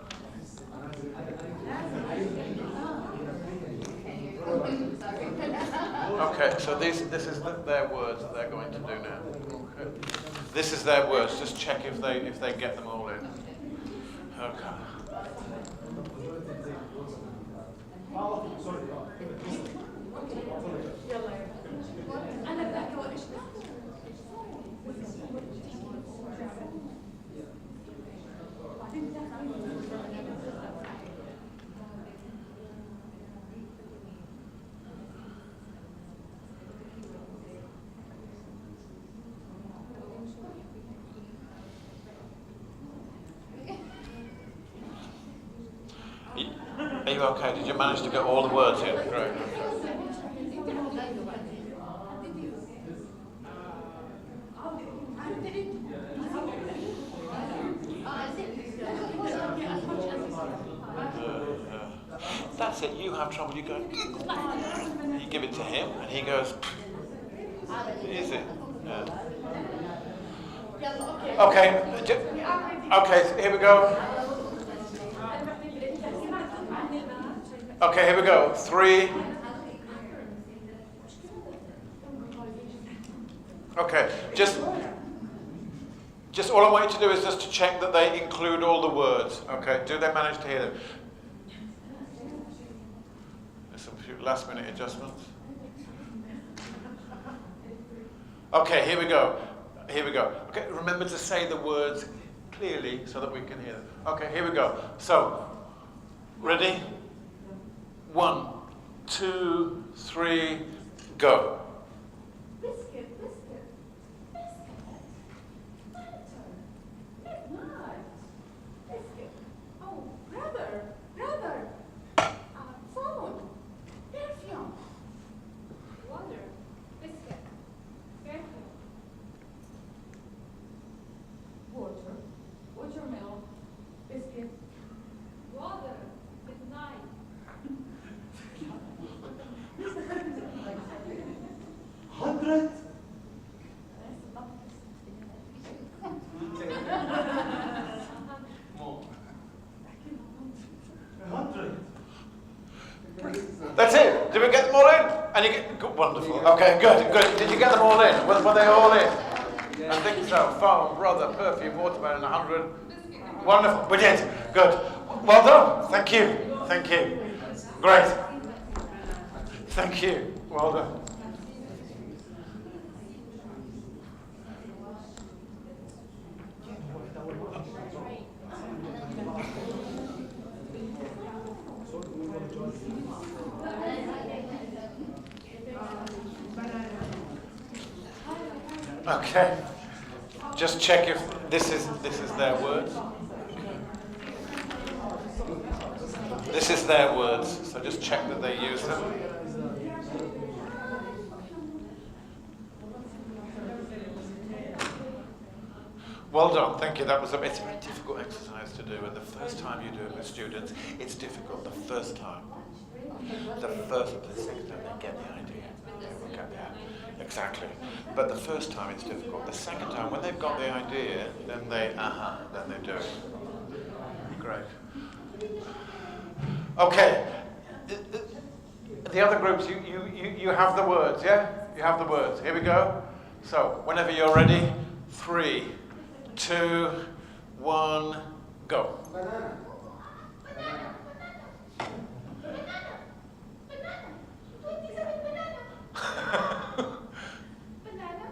Okay, so this is their words that they're going to do now. Okay. This is their words. Just check if they get them all in. Okay. Are you okay? Did you manage to get all the words in? Great. That's it. You have trouble. You go. You give it to him, and he goes. Easy. Yeah. Okay. Okay. So here we go. Okay, here we go. 3. Okay, just all I want you to do is just to check that they include all the words. Okay, do they manage to hear them? There's some few last-minute adjustments. Okay, here we go. Here we go. Okay, remember to say the words clearly so that we can hear them. Okay, here we go. So, ready? 1, 2, 3, go. Biscuit, biscuit, biscuit, butter, midnight, biscuit, oh, brother, phone, perfume, water, biscuit, perfume, water, watermelon, biscuit, water, midnight. 100. More. Wonderful. Okay, good, good. Did you get them all in? Were they all in? I think so. Foam, brother, perfume, watermelon, 100. Wonderful. We did. Good. Well done. Thank you. Thank you. Great. Thank you. Well done. Okay. Just check if this is their words. This is their words, so just check that they use them. Well done, thank you. It's a very difficult exercise to do, and the first time you do it with students, it's difficult. The first time. The second time they get the idea. They will get the idea. Exactly. But the first time it's difficult. The second time, when they've got the idea, then they do it. Great. Okay. The other groups, you have the words, yeah? You have the words. Here we go. So, whenever you're ready, 3, 2, 1, go. Banana. Banana.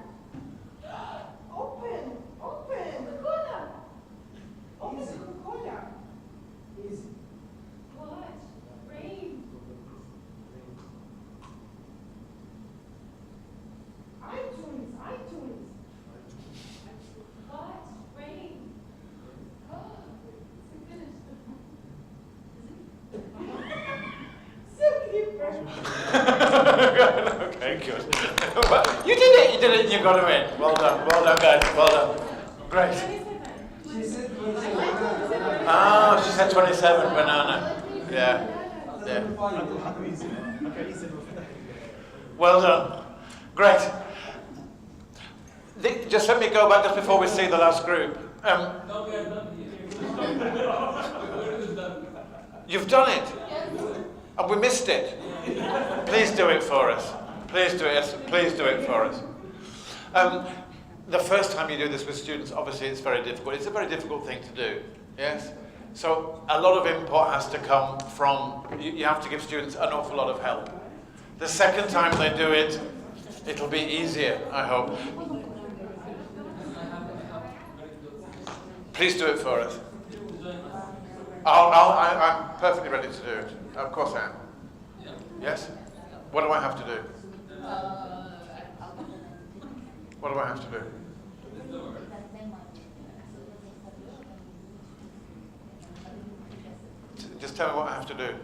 Open. Coca-Cola. Open Easy. Coca-Cola. Easy. What? Rain. iTunes. What? Rain. Oh, it's finished. Zookeeper. Okay, good. You did it, you got him in. Well done, guys, well done. Great. She said 27. Ah, she said 27, banana. Yeah. Well done. Great. Just let me go back just before we see the last group. You've done it. And we missed it. Please do it for us. Please do it for us. The first time you do this with students, obviously it's very difficult. It's a very difficult thing to do, yes? So a lot of input has to come from, you have to give students an awful lot of help. The second time they do it, it'll be easier, I hope. Please do it for us. I'm perfectly ready to do it. Of course I am. Yes? What do I have to do? What do I have to do? Just tell me what I have to do.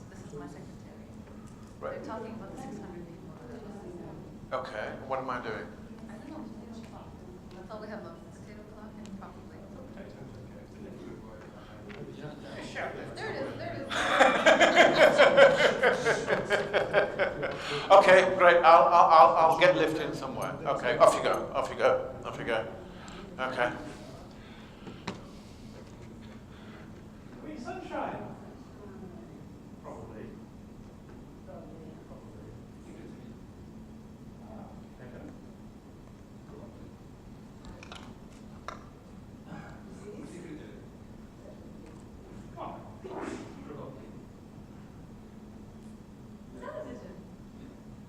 This is my secretary. Right. They're talking about the 600 people. Okay, what am I doing? I don't know. I thought we have a potato clock and probably. There it is. Okay, great. I'll get lift in somewhere. Okay, off you go. Okay. Wait, sunshine. Probably.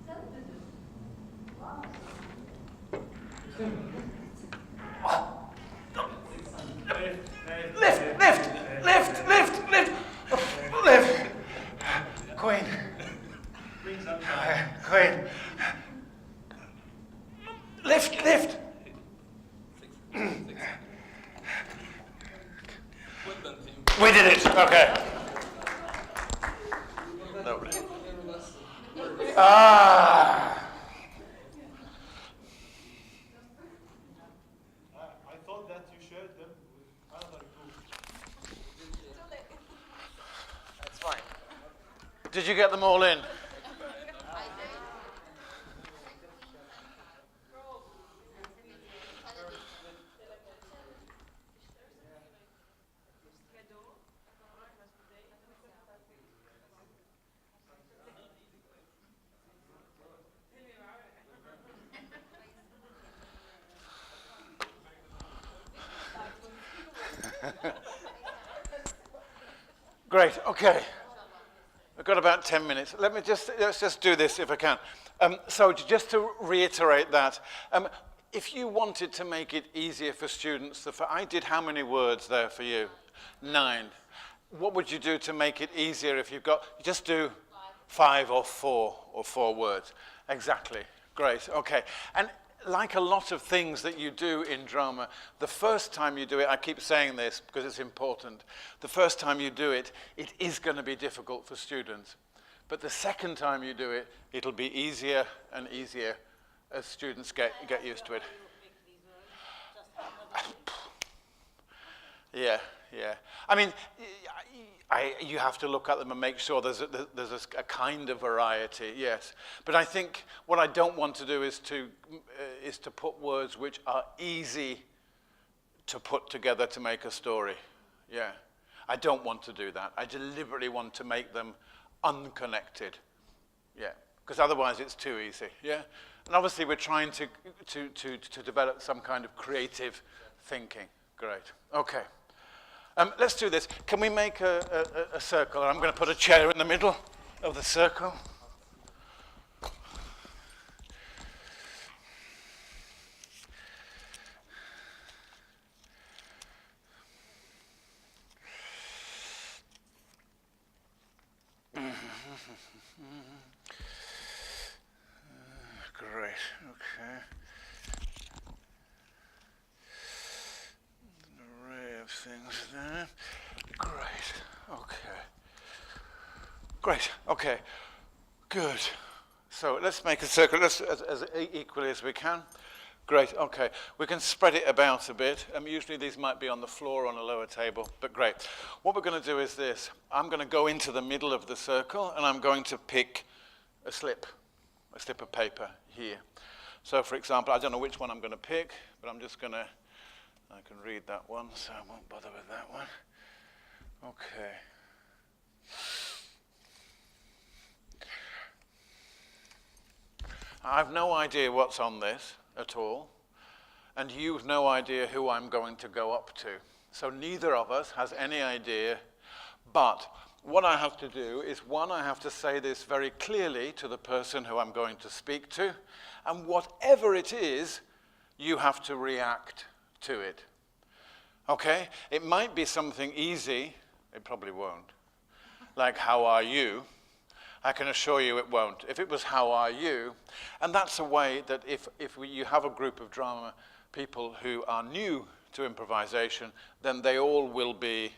Television. Wow. Lift. Queen. Queen. Lift. We did it. Okay. Lovely. I thought that you shared them with another group. That's fine. Did you get them all in? Great, okay. We've got about 10 minutes. Let's just do this if I can. So just to reiterate that, if you wanted to make it easier for students, I did how many words there for you? 9. What would you do to make it easier if you've got, just do 5 or 4 words. Exactly, great, okay. And like a lot of things that you do in drama, the first time you do it, I keep saying this because it's important, the first time you do it, it is going to be difficult for students. But the second time you do it, it'll be easier and easier as students get used to it. Yeah. I mean, you have to look at them and make sure there's a kind of variety, yes. But I think what I don't want to do is to put words which are easy to put together to make a story. Yeah. I don't want to do that. I deliberately want to make them unconnected. Yeah. Because otherwise it's too easy. Yeah. And obviously we're trying to develop some kind of creative thinking. Great. Okay. Let's do this. Can we make a circle? I'm going to put a chair in the middle of the circle. Great. Okay. Things there. Great. Okay. Great. Okay. Good. So let's make a circle as equally as we can. Great. Okay. We can spread it about a bit. Usually these might be on the floor on a lower table, but great. What we're going to do is this. I'm going to go into the middle of the circle and I'm going to pick a slip of paper here. So for example, I don't know which one I'm going to pick, but I'm just going to I can read that one, so I won't bother with that one. Okay. I've no idea what's on this at all, and you've no idea who I'm going to go up to. So neither of us has any idea, but what I have to do is, one, I have to say this very clearly to the person who I'm going to speak to, and whatever it is, you have to react to it. Okay? It might be something easy. It probably won't. Like, how are you? I can assure you it won't. If it was, how are you? And that's a way that if you have a group of drama people who are new to improvisation, then they all will be,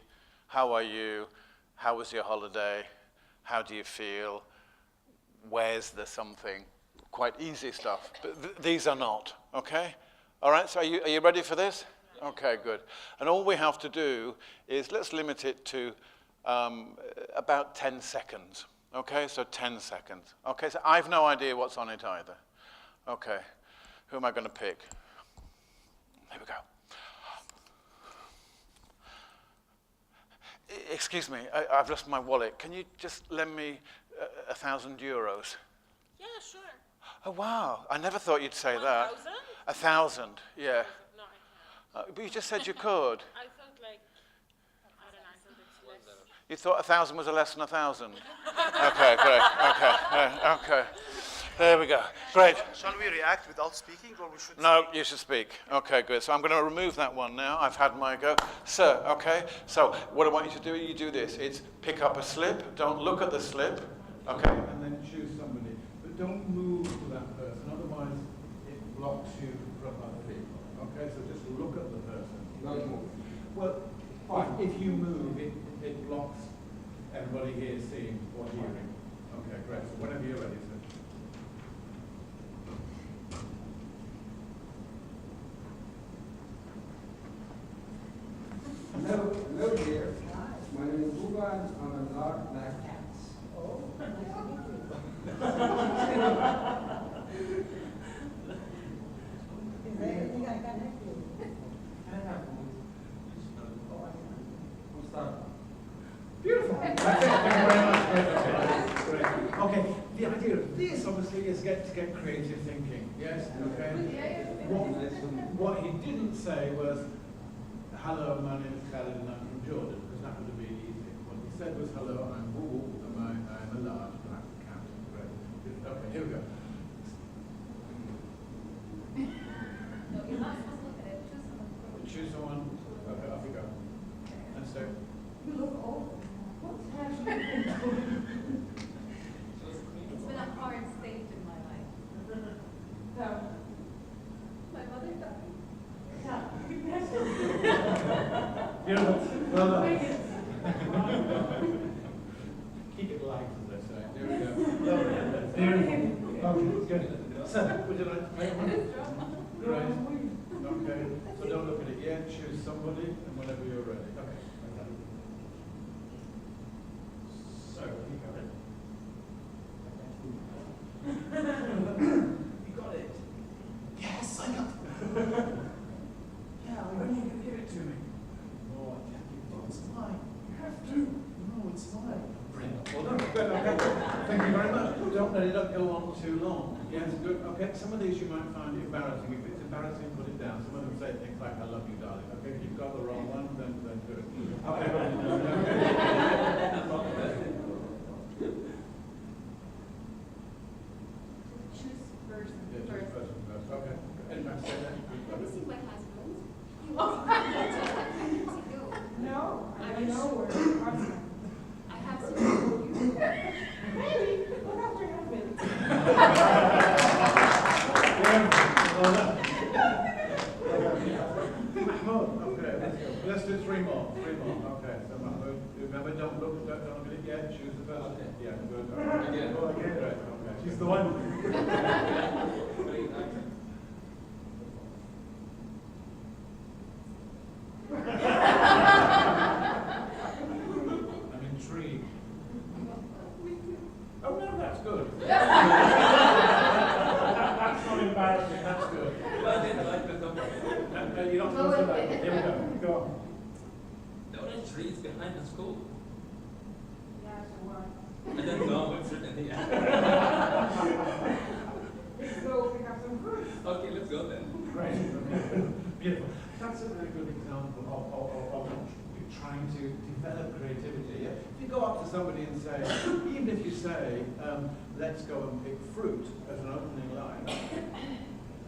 how are you? How was your holiday? How do you feel? Where's the something? Quite easy stuff. But these are not, okay? All right, so are you ready for this? Okay, good. And all we have to do is, let's limit it to about 10 seconds. Okay, so 10 seconds. Okay, so I've no idea what's on it either. Okay, who am I going to pick? Here we go. Excuse me, I've lost my wallet. Can you just lend me 1,000 euros? Yeah, sure. Oh, wow. I never thought you'd say that. 1,000? 1,000, yeah. No, I can't. But you just said you could. I thought like, I don't know, I thought it's less. You thought 1,000 was less than 1,000? Okay, great. Okay, okay. There we go. Great. Shall we react without speaking, or we should No, speak? you should speak. Okay, good. So I'm going to remove that one now. I've had my go. Sir, okay? So what I want you to do, you do this. It's pick up a slip. Don't look at the slip. Okay? And then choose somebody. But don't move to that person, otherwise it blocks you from other people. Okay, so just look at the person. Don't move. Well, if you move, it blocks everybody here seeing or hearing. Okay, great. So whenever you're ready, sir. Hello dear. My name is Uga and I'm a large black cats. Oh. Is there anything I can help you with? Can I help you? We'll start. Beautiful. That's it. Thank you very much. Great. Okay. The idea of this, obviously, is to get creative thinking. Yes. Okay. What he didn't say was, "Hello, my name is Khaled and I'm from Jordan, because that would have been easy. What he said was, hello, I'm Woo, and I'm a large black cat. Great. Okay, here we go. No, you're not supposed to look at it. Choose someone. Choose someone. Okay, off you go. And so, You look old. What's happening? It's been a hard stage in my life. No. My mother died. Yeah. beautiful. Well done. Make it. Keep it light, as they say. There we go. Beautiful. Okay, good. So, would you like to make one? Great. Okay. So don't look at it yet. Choose somebody, and whenever you're ready. Okay. So, you got it. You got it. Yes, I got it. Yeah, when are you going to give it to me? Oh, I can't give it to you. It's mine. You have to. No, it's mine. Brilliant. Well done. Good. Okay. Thank you very much. Don't let it go on too long. Yes, good. Okay. Some of these you might find embarrassing. If it's embarrassing, put it down. Some of them say things like, I love you, darling. Okay, if you've got the wrong one, then good. Okay. Choose person Yeah, choose first. person first. Okay. Anybody say that? Have you seen my husband? You No, I I'm know sure. where your husband. I have to know you. Maybe. What about your husband? Well done. Mahmoud, okay, let's go. Let's do three more. Okay, so Mahmoud, remember, don't look at it yet. Choose the person. Okay. Yeah, good. Again. Oh, again. Right, okay. She's the one. I'm intrigued. Oh no, that's good. That's not embarrassing. That's good. You don't feel so bad. Here we go. Go on. The orange tree is behind the school. Yeah, so what? I don't know what's written here. Let's go pick up some fruit. Okay, let's go then. Great. Beautiful. That's a very good example of trying to develop creativity. Yeah? If you go up to somebody and say, even if you say, let's go and pick fruit as an opening line,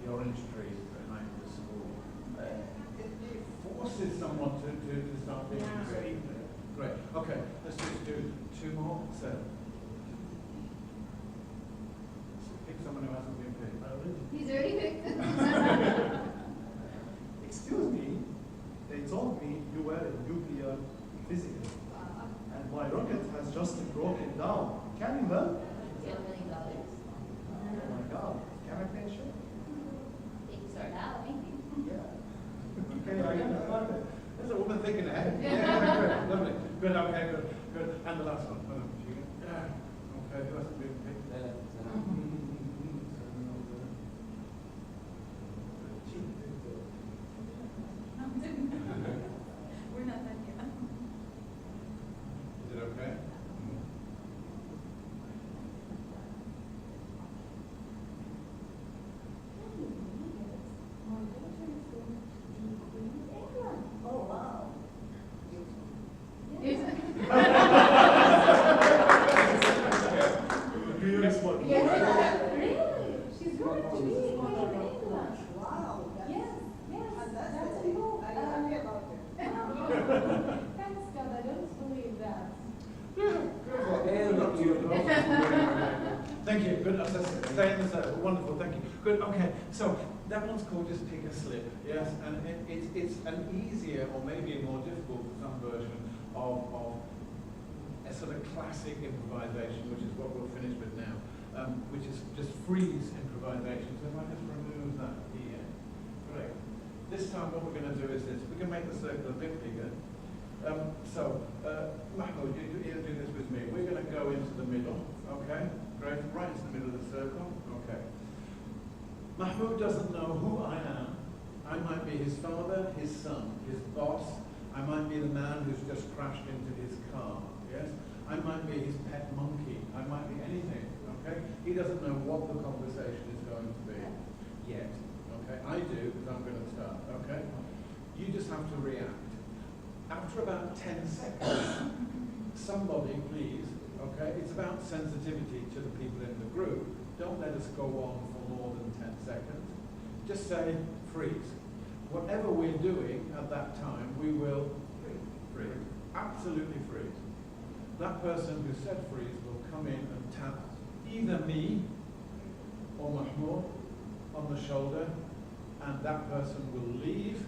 the orange tree is behind the school, it forces someone to start thinking creatively. Great. Okay, let's just do two more. So, pick someone who hasn't been picked. He's already picked. Excuse me, they told me you were a nuclear physicist, and my rocket has just broken down. Can you help? $10 million. Oh my God, can I pay sure? They can start now, maybe. Yeah. Okay, I understand it. There's a woman thinking ahead. Yeah, good, lovely. Good, okay, good. And the last one. Hold on, okay, who hasn't been picked? We're not done yet. Is it okay? Oh, wow. Curious one. Really? She's good. She's in England. Wow. Yes. That's cool. I'm happy about it. Thanks, God. I don't believe that. Thank you. Good. Stay in the circle. Wonderful. Thank you. Good. Okay. So that one's called just pick a slip. Yes, and it's an easier or maybe a more difficult for some version of a sort of classic improvisation, which is what we'll finish with now, which is just freeze improvisation. So if I just remove that here, great. This time what we're going to do is this. We can make the circle a bit bigger. Mahmoud, you do this with me. We're going to go into the middle, okay? Great, right into the middle of the circle, okay. Mahmoud doesn't know who I am. I might be his father, his son, his boss. I might be the man who's just crashed into his car, yes? I might be his pet monkey. I might be anything, okay? He doesn't know what the conversation is going to be yet, okay? I do, because I'm going to start, okay? You just have to react. after about 10 seconds, somebody please, okay, it's about sensitivity to the people in the group. Don't let us go on for more than 10 seconds. Just say freeze. Whatever we're doing at that time, we will freeze. Absolutely freeze. That person who said freeze will come in and tap either me or Mahmoud on the shoulder, and that person will leave,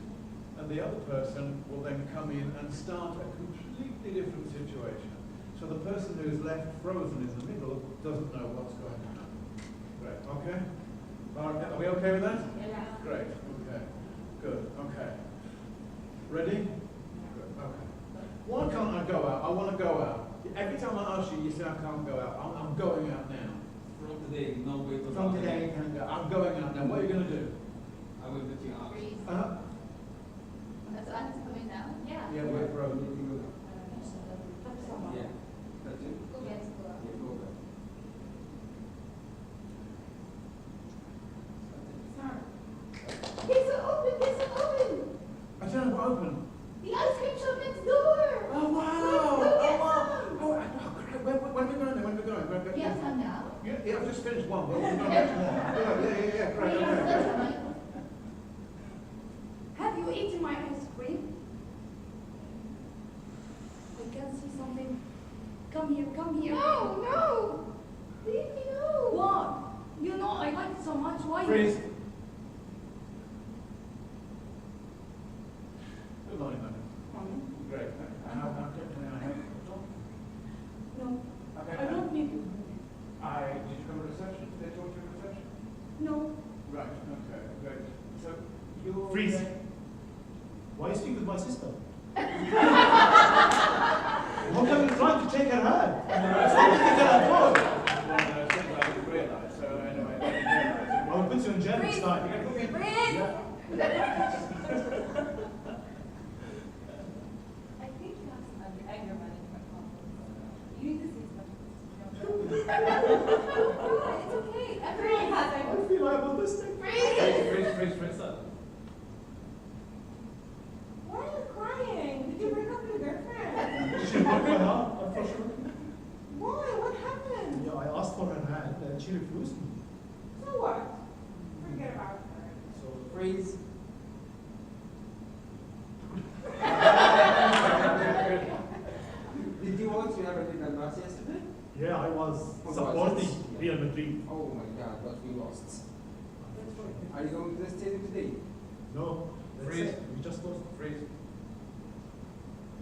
and the other person will then come in and start a completely different situation. So the person who's left frozen in the middle doesn't know what's going to happen. Great, okay? Are we okay with that? Yeah. Great, okay. Good, okay. Ready? Good, okay. Why can't I go out? I want to go out. Every time I ask you, you say I can't go out. I'm going out now. From today, no way to From today, you can go. I'm going out now. What are you going to do? I will put you out. Freeze. That's us coming down? Yeah. Yeah, we're frozen. Yeah. That's it? Yes, go out. Yeah, go back. It's open, it's open! I don't know what open. The ice cream shop next door! Oh, wow! Let's go get Oh, wow! some. Oh, great. When are we going there? When are we going? You have some now? Yeah, I've just finished one, but we're going to get more. Yeah, great, okay. Have you eaten my ice cream? I can see something. Come here, come here. No, no! Leave me alone. What? You know I like it so much. Why? Freeze. Good morning, madam. Great. How can I help? No, Okay. I don't need you. Did you come to reception? Did they talk to you at reception? No. Right, okay, great. So, you're... Freeze. Why you speak with my sister? What have you trying to take her hand? It's not to get her phone. Well, things I didn't realise, so anyway, I didn't realise. I will put you in jail next time. You're going to put me in... Freeze! Yeah. I think you have some anger management problems. You need to see as much as you It's okay. Everyone has anger. I feel I'm autistic. Freeze. Why are you crying? Did you break up with your girlfriend? She broke my heart, unfortunately. Why? What happened? Yeah, I asked for her hand and she refused me. So what? Forget about her. So freeze. Did you watch Real Madrid and Barca yesterday? Yeah, I was supporting Real Madrid. Oh my God, but we lost. Are you going to the stadium today? No, Freeze. we just lost. Freeze.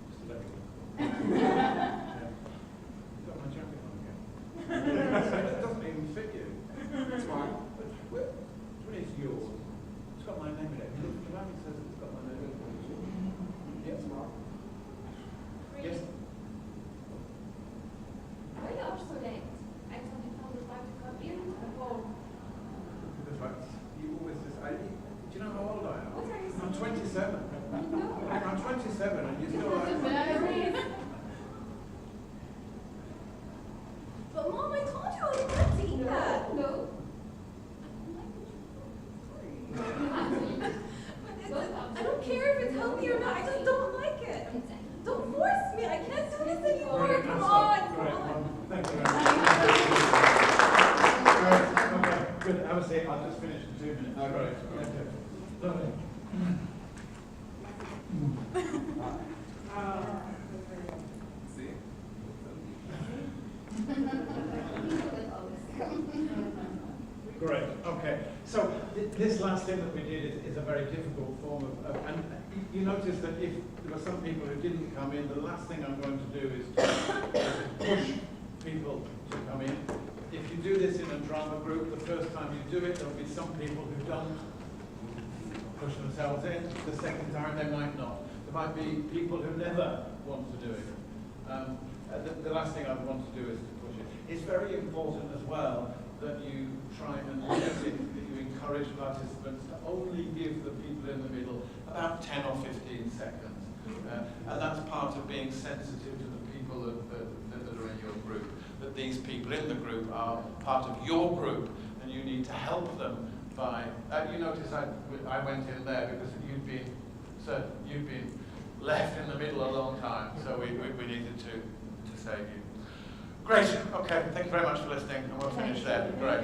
Just to let me go. You've got my jacket on again. It doesn't even fit you. It's fine. It's yours. It's got my name in it. Look at the back, it says it's got my name in it. Yes, Mark. Yes. Why are you up so late? I thought you found the time to come in and home. The fact you always just, do you know how old I am? What are you I'm saying? 27. No. I'm 27 and you still It's like... very But Mom, I told you I was not to eat that. No. I don't care if it's healthy or not. I just don't like it. Don't force me. I can't do this anymore. Great, Come that's on. fine. Great, Come on. thank you very much. Great, okay, good. Have a seat. I'll just finish in 2 minutes. Great. Okay. Lovely. See? Great, okay. So this last thing that we did is a very difficult form of and you notice that if there were some people who didn't come in, the last thing I'm going to do is to push people to come in. If you do this in a drama group, the first time you do it, there'll be some people who don't push themselves in. The second time, they might not. There might be people who never want to do it. The last thing I want to do is to push it. It's very important as well that you try and that you encourage participants to only give the people in the middle about 10 or 15 seconds. And that's part of being sensitive to the people that are in your group. That these people in the group are part of your group and you need to help them by... you notice I went in there because you'd been left in the middle a long time, so we needed to save you. Great. Okay. Thank you very much for listening, and we'll finish there. Great.